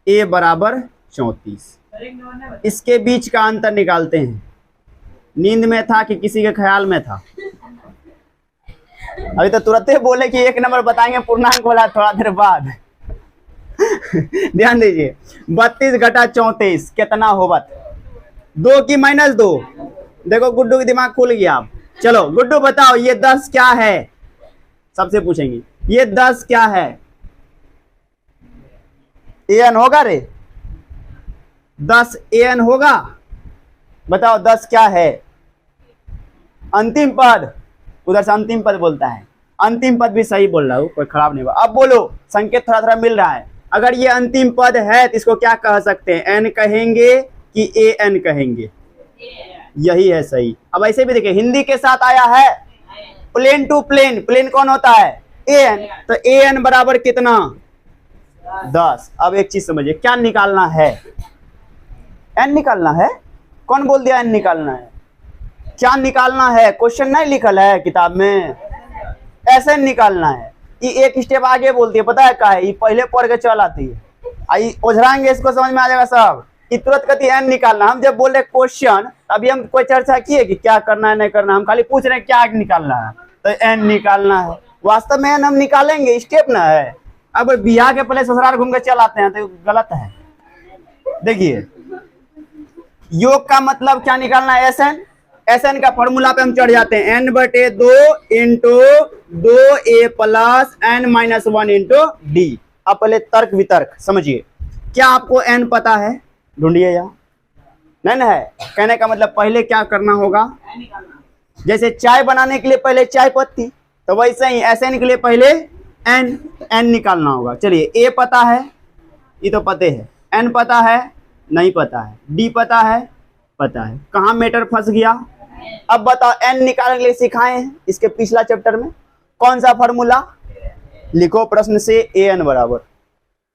a बराबर 34। इसके बीच का अंतर निकालते हैं। नींद में था कि किसी के ख्याल में था? अभी तो तुरंत बोले कि 1 नंबर बताएंगे पूर्णांक वाला थोड़ा देर बाद। ध्यान दीजिए, 32 घटा 34 कितना होगा? 2 की -2। देखो गुड्डू की दिमाग खुल गया अब। चलो गुड्डू बताओ ये 10 क्या है? सबसे पूछेंगे ये 10 क्या है? an होगा रे? 10 an होगा? बताओ 10 क्या है? अंतिम पद, उधर से अंतिम पद बोलता है। अंतिम पद भी सही बोल रहा हूं, कोई खराब नहीं हुआ। अब बोलो, संकेत थोड़ा थोड़ा मिल रहा है। अगर ये अंतिम पद है तो इसको क्या कह सकते हैं? एन कहेंगे कि an कहेंगे? यही है सही। अब ऐसे भी देखिए, हिंदी के साथ आया है प्लेन टू प्लेन। प्लेन कौन होता है? an। तो an बराबर कितना? 10। अब एक चीज समझिए, क्या निकालना है? n निकालना है। कौन बोल दिया n निकालना है? क्या निकालना है? क्वेश्चन नहीं लिखल है किताब में, ऐसे निकालना है। ये एक स्टेप आगे बोलती है, पता है क्या है? ये पहले पढ़ के चल आती है, आई ओझराएंगे इसको समझ में आ जाएगा सब। कि तुरंत कहती है n निकालना। हम जब बोल रहे क्वेश्चन, अभी हम कोई चर्चा किए कि क्या करना है नहीं करना, हम खाली पूछ रहे हैं क्या निकालना है, तो n निकालना है। वास्तव में n हम निकालेंगे, स्टेप ना है। अब बिहार के पहले ससुराल घूम के चल आते हैं तो गलत है। देखिए, योग का मतलब क्या निकालना है? SN का फॉर्मूला पे हम चढ़ जाते हैं, n/2 into 2a plus n-1 into d। अब पहले तर्क वितर्क समझिए, क्या आपको n पता है? ढूंढिए यार, नहीं ना है। कहने का मतलब पहले क्या करना होगा? जैसे चाय बनाने के लिए पहले चाय पत्ती, तो वैसे ही SN के लिए पहले n निकालना होगा। चलिए, a पता है, ये तो पते है। n पता है? नहीं पता है। d पता है? पता है। कहाँ मैटर फंस गया? अब बताओ, n निकालने के लिए सिखाए हैं इसके पिछला चैप्टर में। कौन सा फॉर्मूला? लिखो प्रश्न से an बराबर,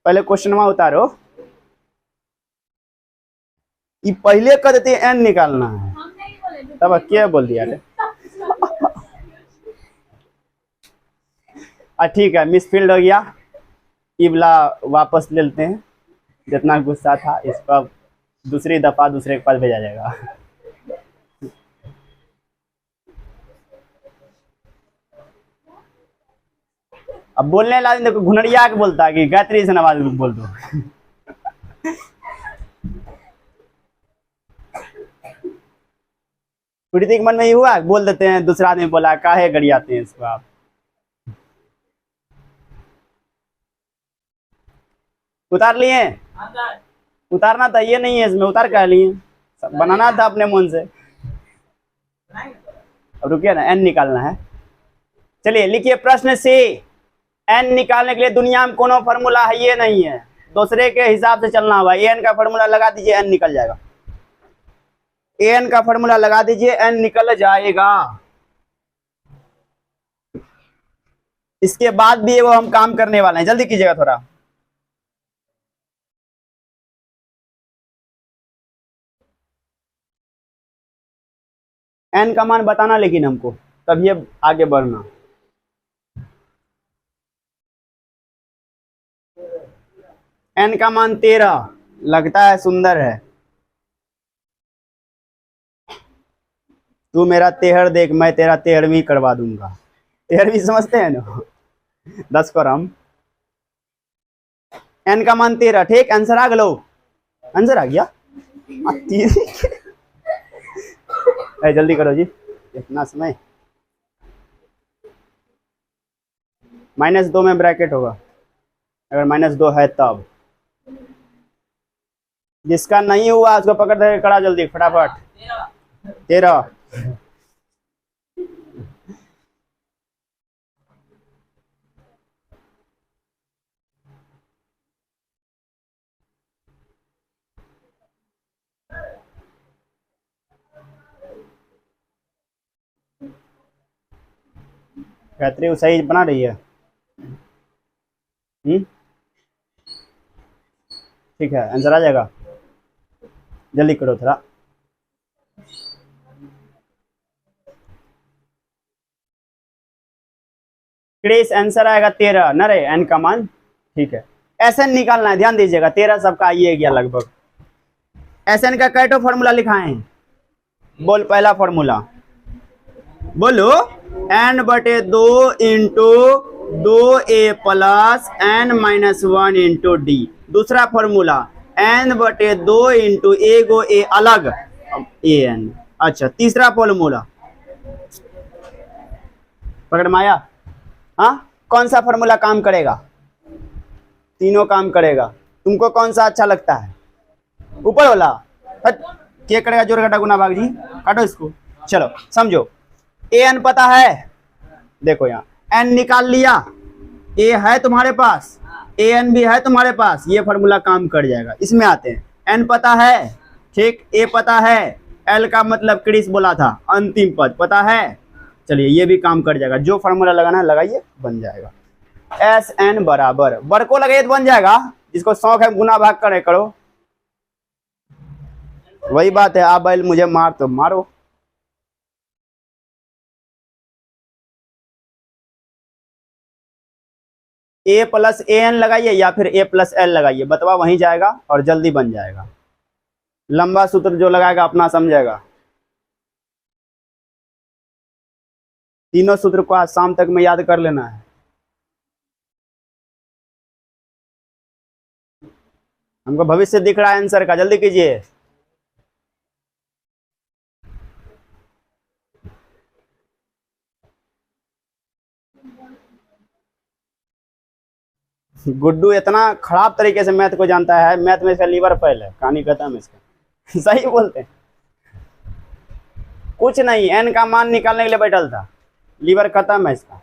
पहले क्वेश्चन में उतारो। ये पहले कर देते n निकालना है, तब क्या बोल दिया रे? ठीक है, मिसफील्ड हो गया। इबला वापस ले लेते हैं, जितना गुस्सा था इसको अब दूसरी दफा दूसरे के पास भेजा जाएगा। अब बोलने लाइन देखो, घुनरिया के बोलता है कि गायत्री से नवाज बोल दो। प्रीति के मन में ही हुआ, बोल देते हैं, दूसरा आदमी बोला काहे गड़ियाते हैं इसको आप। उतार लिए? उतारना था, ये नहीं है इसमें, उतार कह लिए, बनाना था अपने मन से। अब रुकिए ना, n निकालना है। चलिए लिखिए प्रश्न से, n निकालने के लिए दुनिया में कोनो फॉर्मूला है ये नहीं है, दूसरे के हिसाब से चलना होगा। an का फॉर्मूला लगा दीजिए, n निकल जाएगा। an का फॉर्मूला लगा दीजिए, n निकल जाएगा। इसके बाद भी वो हम काम करने वाले हैं, जल्दी कीजिएगा थोड़ा। n का मान बताना लेकिन हमको, तभी आगे बढ़ना। n का मान 13 लगता है, सुंदर है। तू मेरा तेहर देख, मैं तेरा 13वीं करवा दूंगा। 13वीं समझते हैं ना? 10 को हम। n का मान 13, ठीक। आंसर आ गलो, आंसर आ गया। जल्दी करो जी, इतना समय। -2 में ब्रैकेट होगा, अगर -2 है तब। जिसका नहीं हुआ उसको पकड़ दे, करा जल्दी फटाफट। 13। गायत्री सही बना रही है? ठीक है, आंसर आ जाएगा, जल्दी करो थोड़ा। क्रेस आंसर आएगा 13 न रे, n का मान, ठीक है। SN निकालना है, ध्यान दीजिएगा, 13 सबका आइए गया लगभग। SN का कैटो फॉर्मूला लिखाए हैं, बोल पहला फॉर्मूला बोलो, n/2 into 2a plus n minus 1 into D. दूसरा फॉर्मूला n बटे 2 इंटू ए गो ए अलग ए एन। अच्छा तीसरा फॉर्मूला पकड़ माया। हाँ कौन सा फॉर्मूला काम करेगा? तीनों काम करेगा। तुमको कौन सा अच्छा लगता है? ऊपर वाला। हट क्या करेगा? जोड़ घटा गुना भाग जी, काटो इसको। चलो समझो, ए एन पता है, देखो यहाँ एन निकाल लिया, ए है तुम्हारे पास, ए एन भी है तुम्हारे पास, ये फॉर्मूला काम कर जाएगा। इसमें आते हैं, एन पता है, ठीक, ए पता है, एल का मतलब क्रिस बोला था अंतिम पद पता है। चलिए ये भी काम कर जाएगा, जो फॉर्मूला लगाना है लगाइए, बन जाएगा। एस एन बराबर बर को लगाइए तो बन जाएगा, जिसको शौक है गुना भाग करे करो। वही बात है, आप बैल मुझे मार तो मारो। ए प्लस ए एन लगाइए या फिर ए प्लस एल लगाइए, बतवा वहीं जाएगा और जल्दी बन जाएगा। लंबा सूत्र जो लगाएगा अपना समझेगा। तीनों सूत्र को आज शाम तक में याद कर लेना है। हमको भविष्य दिख रहा है आंसर का, जल्दी कीजिए। गुड्डू इतना खराब तरीके से मैथ को जानता है, मैथ में इसका लीवर फेल है, कहानी खत्म है इसका। सही बोलते हैं, कुछ नहीं, एन का मान निकालने के लिए बैठल था, लीवर खत्म है इसका।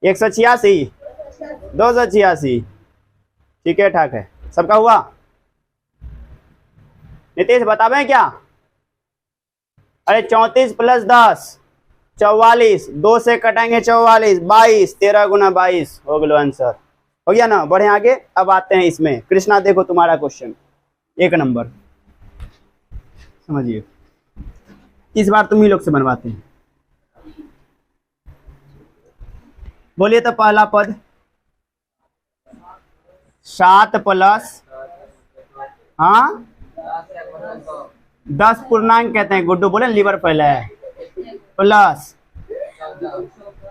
एक 186, 286, ठीक है ठाक है, सबका हुआ। नीतीश बतावे क्या? अरे 34 प्लस 10 44, 2 से कटाएंगे 44, 22, 13 गुना 22 हो गया आंसर। हो गया ना? बढ़े आगे। अब आते हैं इसमें, कृष्णा देखो तुम्हारा क्वेश्चन 1 नंबर, समझिए। इस बार तुम ही लोग से बनवाते हैं। बोलिए तो पहला पद 7 प्लस, हाँ 10 पूर्णांक कहते हैं गुड्डू, बोले लीवर पहले है, प्लस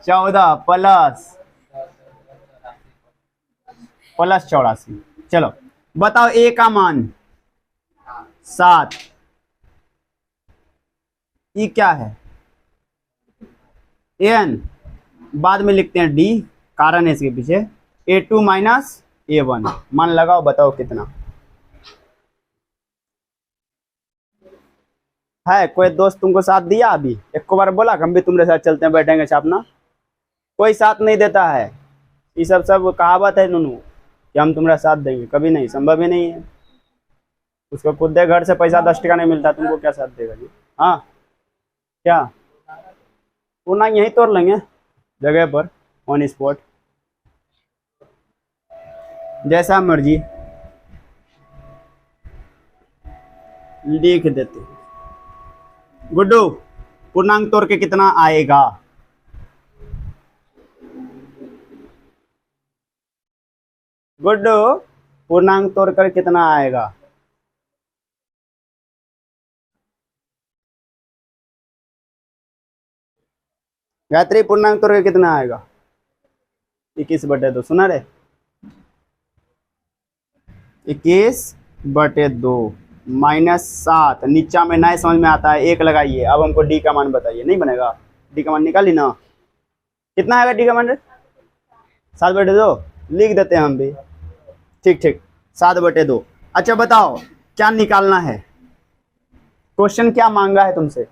14 प्लस 84। चलो बताओ ए का मान 7, ई क्या है? एन बाद में लिखते हैं डी, कारण है इसके पीछे। A2 माइनस A1 मान लगाओ, बताओ कितना है? कोई दोस्त तुमको साथ दिया? अभी एक को बार बोला हम भी तुम्हारे साथ चलते हैं, बैठेंगे छापना? कोई साथ नहीं देता है। ये सब कहावत है नूनू कि हम तुम्हारा साथ देंगे, कभी नहीं, संभव ही नहीं है। उसको खुद दे घर से पैसा 10 टका नहीं मिलता, तुमको क्या साथ देगा जी? हाँ क्या पूर्णा यहीं तोड़ लेंगे जगह पर, ऑन स्पॉट, जैसा मर्जी लिख देते। गुड्डू पूर्णांक तोड़ के कितना आएगा? गुड्डू पूर्णांक तोड़ कर कितना आएगा? गायत्री पूर्णांक तोड़ के कितना आएगा? 21/2 सुना रे, 21/2 -7, नीचा में नहीं समझ में आता है, 1 लगाइए। अब हमको डी का मान बताइए, नहीं बनेगा? डी का मान निकाली ना, कितना आएगा डी का मान? 7/2 लिख देते हैं हम भी, ठीक ठीक 7/2। अच्छा बताओ क्या निकालना है? क्वेश्चन क्या मांगा है तुमसे?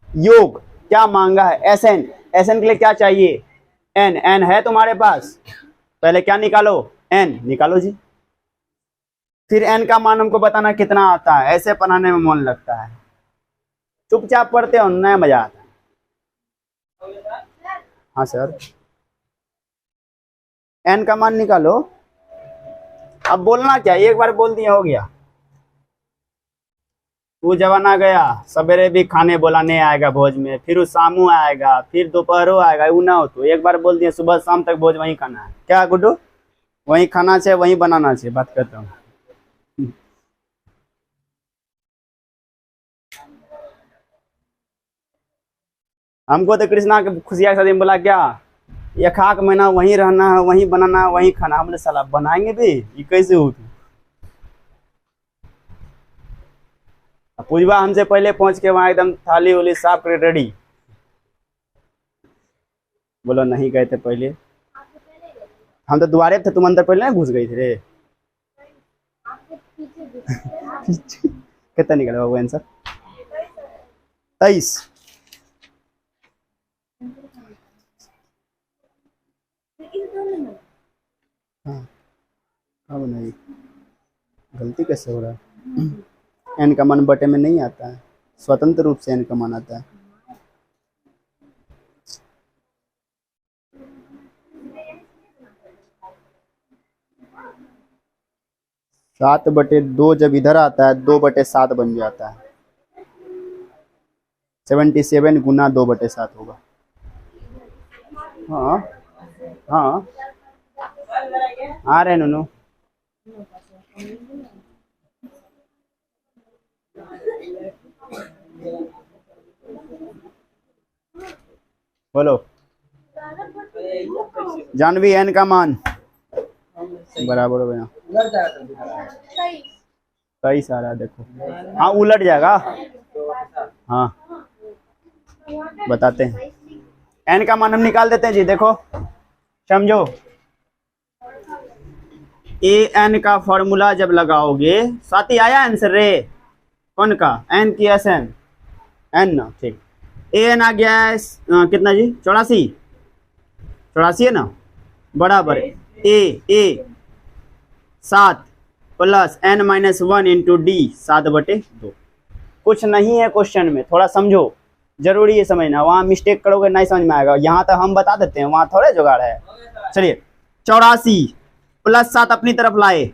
योग क्या मांगा है? एस एन, एस एन के लिए क्या चाहिए? एन, एन है तुम्हारे पास, पहले क्या निकालो? एन निकालो जी, फिर एन का मान हमको बताना कितना आता है। ऐसे पढ़ाने में मन लगता है, चुपचाप पढ़ते हो, नया मजा आता है। हाँ सर, एन का मान निकालो। अब बोलना क्या, एक बार बोल दिया हो गया। वो जमाना गया, सवेरे भी खाने बुलाने आएगा भोज में, फिर वो शामू आएगा, फिर दोपहरों आएगा, वो ना हो तो एक बार बोल दिया सुबह शाम तक भोज वहीं खाना है। क्या गुड्डू? वहीं खाना चाहिए, वहीं बनाना चाहिए, बात करता हूँ। हमको तो कृष्णा के खुशिया के शादी में बोला क्या, ये खाक महीना वहीं रहना है, वहीं बनाना है, वहीं खाना। हमने साला बनाएंगे भी, ये कैसे हो तू। पूजवा हमसे पहले पहुंच के वहां एकदम थाली उली साफ कर रेडी। बोलो नहीं गए थे पहले, हम तो द्वारे थे, तुम अंदर पहले ना घुस गई थे रे। कितना निकला बाबू आंसर? 23। हाँ अब नहीं, गलती कैसे हो रहा है? एन का मान बटे में नहीं आता है, स्वतंत्र रूप से एन का मान आता है। सात बटे दो जब इधर आता है 2/7 बन जाता है। 77 गुना 2/7 होगा। हाँ हाँ आ रहे नूनू। बोलो जानवी एन का मान बराबर हो गया 23 आ रहा है, देखो। हाँ उलट जाएगा। हाँ बताते हैं, एन का मान हम निकाल देते हैं जी। देखो समझो, ए एन का फॉर्मूला जब लगाओगे, साथी आया आंसर रे? कौन का? एन की एस एन, एन ना, ठीक। ए एन आ गया है कितना जी? 84 है ना, बराबर ए 7 प्लस n - 1 इंटू डी 7/2। कुछ नहीं है क्वेश्चन में, थोड़ा समझो, जरूरी है समझना। वहाँ मिस्टेक करोगे नहीं समझ में आएगा। यहाँ तो हम बता देते हैं, वहाँ थोड़े जुगाड़ है। चलिए 84 प्लस 7 अपनी तरफ लाए,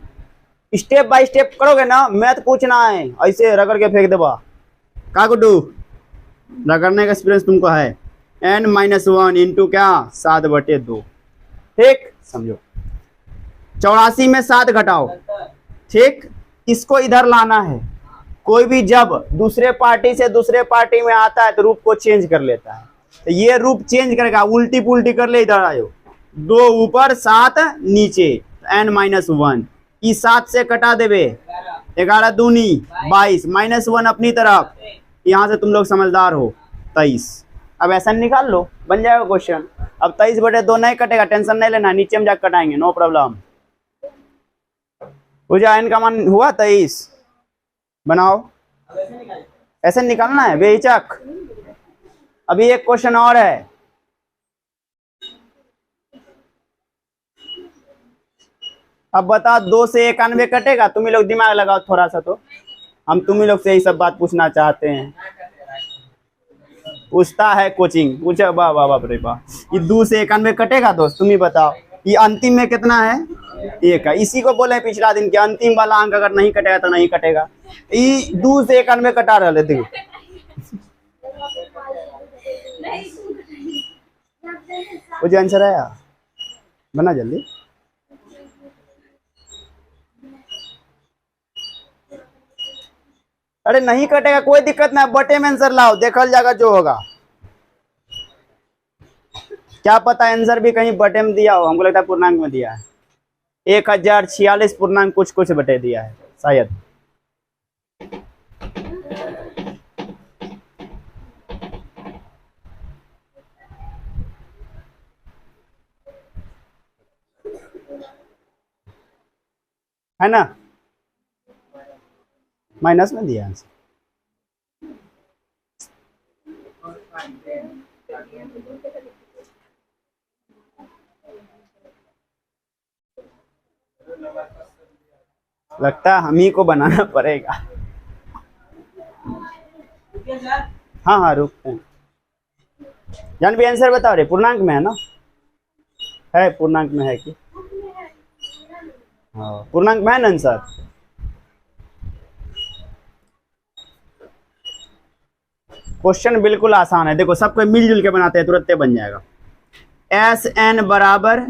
स्टेप बाय स्टेप करोगे ना। मैथ पूछना है, ऐसे रगड़ के फेंक देबा का गुड्डू, रगड़ने का एक्सपीरियंस तुमको है। n - 1 इंटू क्या 7/2, ठीक। समझो 84 में 7 घटाओ, ठीक। इसको इधर लाना है। कोई भी जब दूसरे पार्टी से दूसरे पार्टी में आता है तो रूप को चेंज कर लेता है। तो ये रूप चेंज करेगा, उल्टी पुल्टी कर ले। इधर आयो, 2 ऊपर 7 नीचे, n - 1 ई 7 से कटा देवे, 11 दूनी 22 -1 अपनी तरफ। यहाँ से तुम लोग समझदार हो। 23 अब ऐसा निकाल लो, बन जाएगा क्वेश्चन। अब 23/2 नहीं कटेगा, टेंशन नहीं लेना, नीचे में जाकर कटाएंगे, नो प्रॉब्लम। पूजा एन का मान हुआ 23, बनाओ। ऐसे निकालना है बेहिचक। अभी एक क्वेश्चन और है। अब बता 2 से 91 कटेगा? तुम ही लोग दिमाग लगाओ थोड़ा सा, तो हम तुम ही लोग से यही सब बात पूछना चाहते हैं। पूछता है कोचिंग, पूछा वाह वाह बाप रे वाह। ये 2 से 91 कटेगा दोस्त? तुम ही बताओ। ये अंतिम में कितना है? 1 है। इसी को बोले पिछला दिन के अंतिम वाला अंक अगर नहीं कटेगा तो नहीं कटेगा। ये 2 से 91 कटा रहे, देखो। वो जो आंसर आया बना जल्दी। अरे नहीं कटेगा, कोई दिक्कत नहीं, बटे में आंसर लाओ, देखल जाएगा जो होगा। क्या पता आंसर भी कहीं बटे में दिया हो, हमको लगता है पूर्णांक में दिया है। 1046 पूर्णांक कुछ बटे दिया है शायद। है ना, माइनस में दिया आंसर। लगता है हम ही को बनाना पड़ेगा। हाँ हाँ रुकते हैं। जान भी आंसर बताओ रे, पूर्णांक में है ना? है पूर्णांक में है कि? हाँ पूर्णांक में है ना आंसर। क्वेश्चन बिल्कुल आसान है, देखो सबको मिलजुल के बनाते हैं, तुरंत बन जाएगा। SN बराबर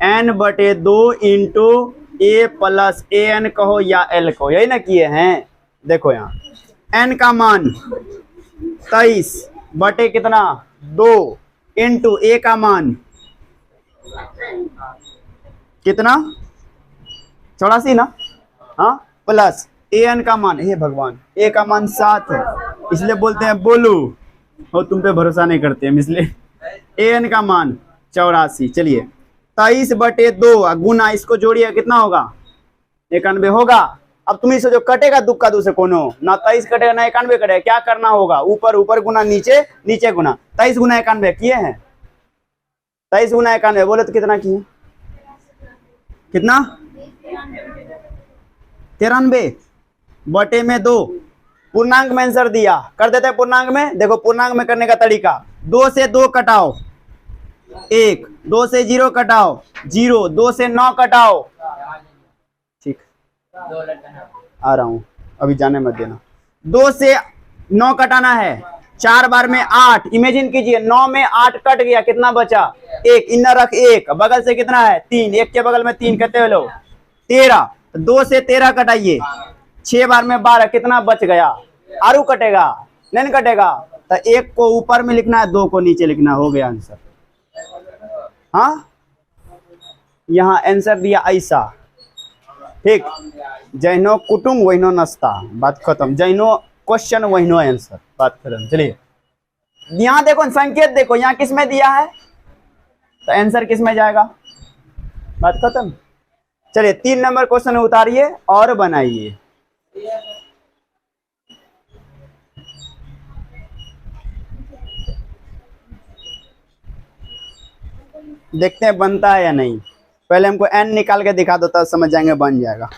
n/2 into A plus AN कहो या L कहो, यही ना किए हैं। देखो यहाँ n का मान 23 बटे कितना 2 इंटू ए का मान कितना 84 ना, हाँ, प्लस ए एन का मान, हे भगवान, ए का मान 7 है इसलिए बोलते हैं बोलू, और तुम पे भरोसा नहीं करते हम इसलिए। ए एन का मान 84। चलिए 23/2 गुना, इसको जोड़िए कितना होगा 91 होगा। अब तुम इसे जो कटेगा दुक्का दू से कोनो ना 23 कटेगा ना 91 कटेगा, क्या करना होगा ऊपर ऊपर गुना नीचे नीचे गुना। 23 गुना 91 किए हैं, 23 गुना 91 बोले तो कितना किए, कितना 93 बटे में 2। पूर्णांक में आंसर दिया, कर देते हैं पूर्णांक में। देखो पूर्णांक में करने का तरीका, 2 से 2 कटाओ 1, 2 से 0 कटाओ 0, 2 से 9 कटाओ, ठीक आ रहा हूं, अभी जाने मत देना। 2 से 9 कटाना है, 4 बार में 8, इमेजिन कीजिए 9 में 8 कट गया, कितना बचा 1, इन्ना रख 1, बगल से कितना है 3, 1 के बगल में 3, कहते हो लोग 13। 2 से 13 कटाइए, 6 बार में 12, कितना बच गया, आरू कटेगा नहीं कटेगा, तो 1 को ऊपर में लिखना है 2 को नीचे लिखना, हो गया आंसर। हाँ, यहाँ आंसर दिया ऐसा, ठीक, जैनो कुटुम वहीनो नाश्ता, बात खत्म, जैनो क्वेश्चन वहीनो आंसर, बात खत्म। चलिए यहाँ देखो संकेत, देखो यहाँ किस में दिया है तो आंसर किस में जाएगा, बात खत्म। चलिए 3 नंबर क्वेश्चन उतारिए और बनाइए। देखते हैं बनता है या नहीं, पहले हमको एन निकाल के दिखा दो तब समझ जाएंगे बन जाएगा।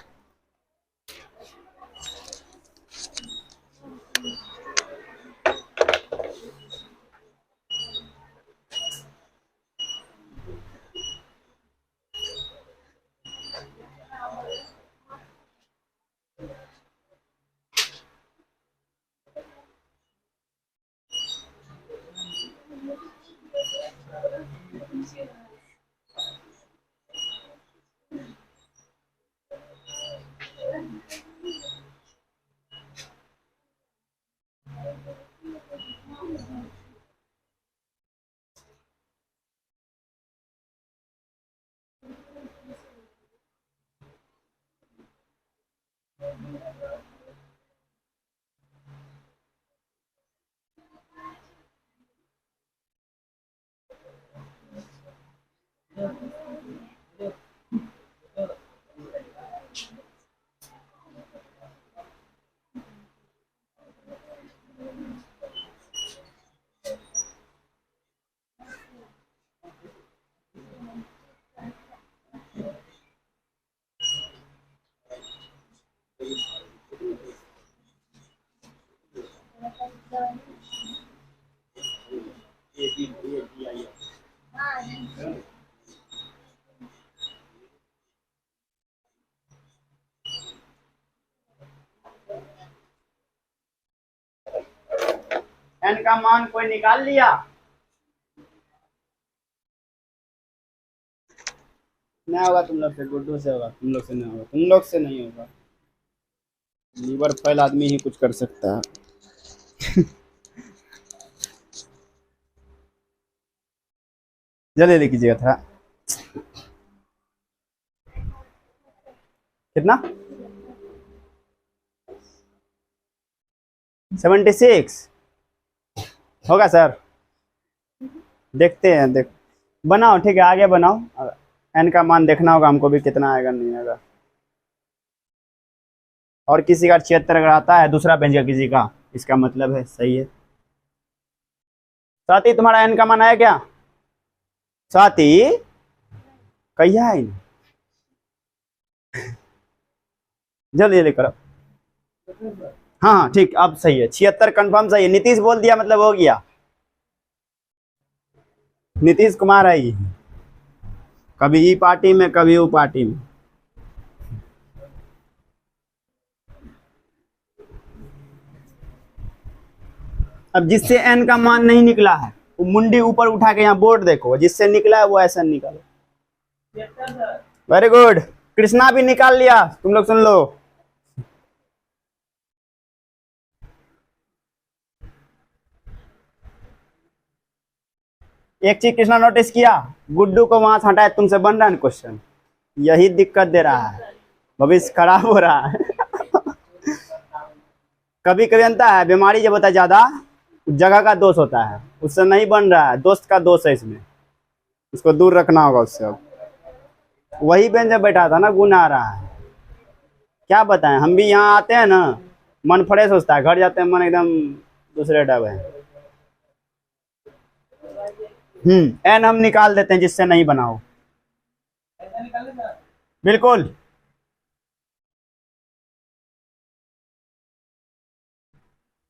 एन का मान कोई निकाल लिया, नहीं होगा तुम लोग से, गुड्डू से होगा, तुम लोग से नहीं होगा, तुम लोग से नहीं होगा, लीवर फैल आदमी ही कुछ कर सकता है। जल्दी ले कीजिएगा था, कितना 76 होगा सर, देखते हैं, देख बनाओ, ठीक है आगे बनाओ, एन का मान देखना होगा हमको भी कितना आएगा नहीं आएगा। और किसी का 76 अगर आता है दूसरा बेंच का किसी का, इसका मतलब है सही है। साथी तुम्हारा एन का मान आया क्या, साथी कहिया है, जल्दी जल्दी करो। हाँ हाँ ठीक, अब सही है, 76 कंफर्म सही है, नीतीश बोल दिया मतलब हो गया, नीतीश कुमार है, कभी ई पार्टी में कभी वो पार्टी में। अब जिससे एन का मान नहीं निकला है वो मुंडी ऊपर उठा के यहाँ बोर्ड देखो, जिससे निकला है वो ऐसा निकालो। वेरी गुड, कृष्णा भी निकाल लिया, तुम लोग सुन लो। एक चीज कृष्णा नोटिस किया, गुड्डू को वहां से हटाए, तुमसे बन रहा है क्वेश्चन, यही दिक्कत दे रहा है, भविष्य खराब हो रहा है। कभी कभी बनता है, बीमारी जब होता है ज्यादा, जगह का दोष होता है, उससे नहीं बन रहा है, दोस्त का दोष है इसमें, उसको दूर रखना होगा उससे। अब वही बेंच में बैठा था ना, गुण आ रहा है, क्या बताएं, हम भी यहाँ आते हैं ना, मन फ्रेश होता है, घर जाते हैं मन एकदम दूसरे डब है। एन हम निकाल देते हैं जिससे नहीं बना हो, बिल्कुल।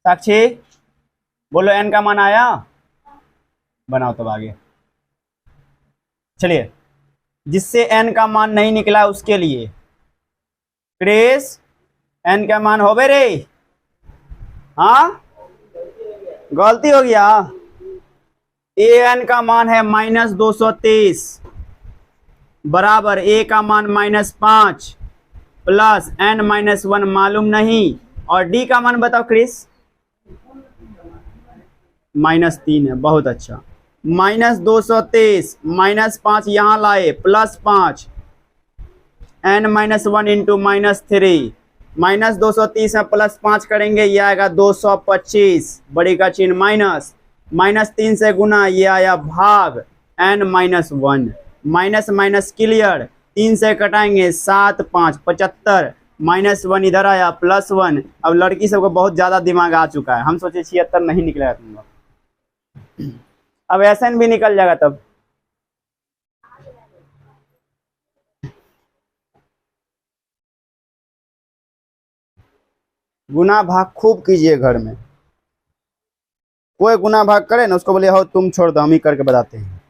साक्षी बोलो, एन का मान आया, बनाओ तब आगे। चलिए, जिससे एन का मान नहीं निकला उसके लिए, क्रिस एन का मान हो बे रे, हाँ गलती हो गया। ए एन का मान है -223 बराबर ए का मान -5 प्लस एन -1 मालूम नहीं, और डी का मान बताओ क्रिस, -3 है, बहुत अच्छा। -223 -5 यहां लाए, +5 n -1 इंटू -3, -230 है, +5 करेंगे ये आएगा 225, बड़ी का चिन्ह माइनस, -3 से गुना ये आया भाग n -1, माइनस माइनस क्लियर, 3 से कटाएंगे 7 5 75, -1 इधर आया +1। अब लड़की सबको बहुत ज्यादा दिमाग आ चुका है, हम सोचे 76 नहीं निकलेगा तुम लोग, अब SN भी निकल जाएगा तब। गुना भाग खूब कीजिए घर में, कोई गुना भाग करे ना उसको बोले हो तुम छोड़ दो, हम ही करके बताते हैं।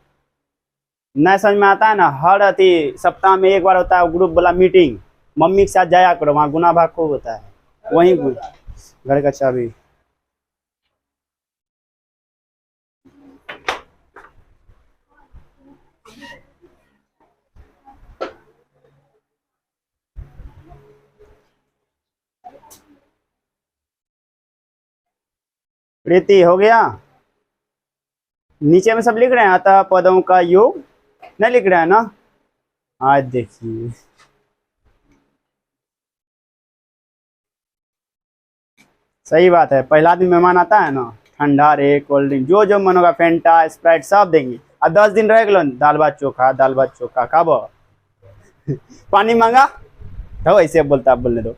नहीं समझ में आता है ना, हर अति सप्ताह में एक बार होता है ग्रुप वाला मीटिंग, मम्मी के साथ जाया करो, वहाँ गुना भाग खूब होता है, वहीं घर का चाबी। प्रीति हो गया, नीचे में सब लिख रहे हैं, अतः पदों का योग नहीं लिख रहे हैं ना, आज देखिए सही बात है, पहला दिन मेहमान आता है ना, ठंडा रे कोल्ड ड्रिंक जो जो मन होगा, फेंटा स्प्राइट सब देंगे, अब 10 दिन रह गए, दाल भात चोखा खाबो, पानी मांगा तो ऐसे बोलता, बोलने दो,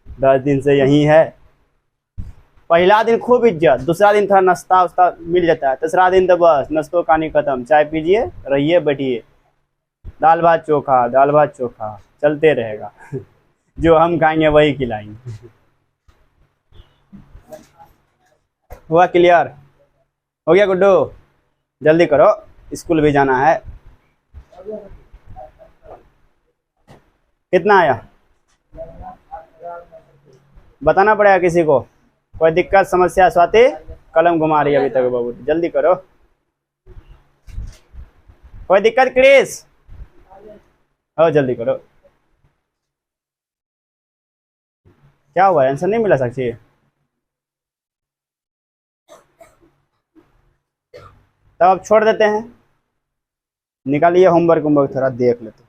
10 दिन से यही है। पहला दिन खूब इज्जत, दूसरा दिन थोड़ा नाश्ता उस्ता मिल जाता है, तीसरा दिन तो बस नाश्तो पानी खत्म, चाय पीजिए रहिए बैठिए, दाल भात चोखा चलते रहेगा। जो हम खाएंगे वही खिलाएंगे। हुआ क्लियर, हो गया गुड्डू, जल्दी करो स्कूल भी जाना है। कितना आया बताना पड़ेगा किसी को, कोई दिक्कत समस्या, स्वाति कलम घुमा रही है अभी तक, बाबू जल्दी करो, कोई दिक्कत क्रिस, हो जल्दी करो। क्या हुआ, आंसर नहीं मिला साक्षी, तब अब छोड़ देते हैं, निकालिए होमवर्क थोड़ा देख लेते हैं।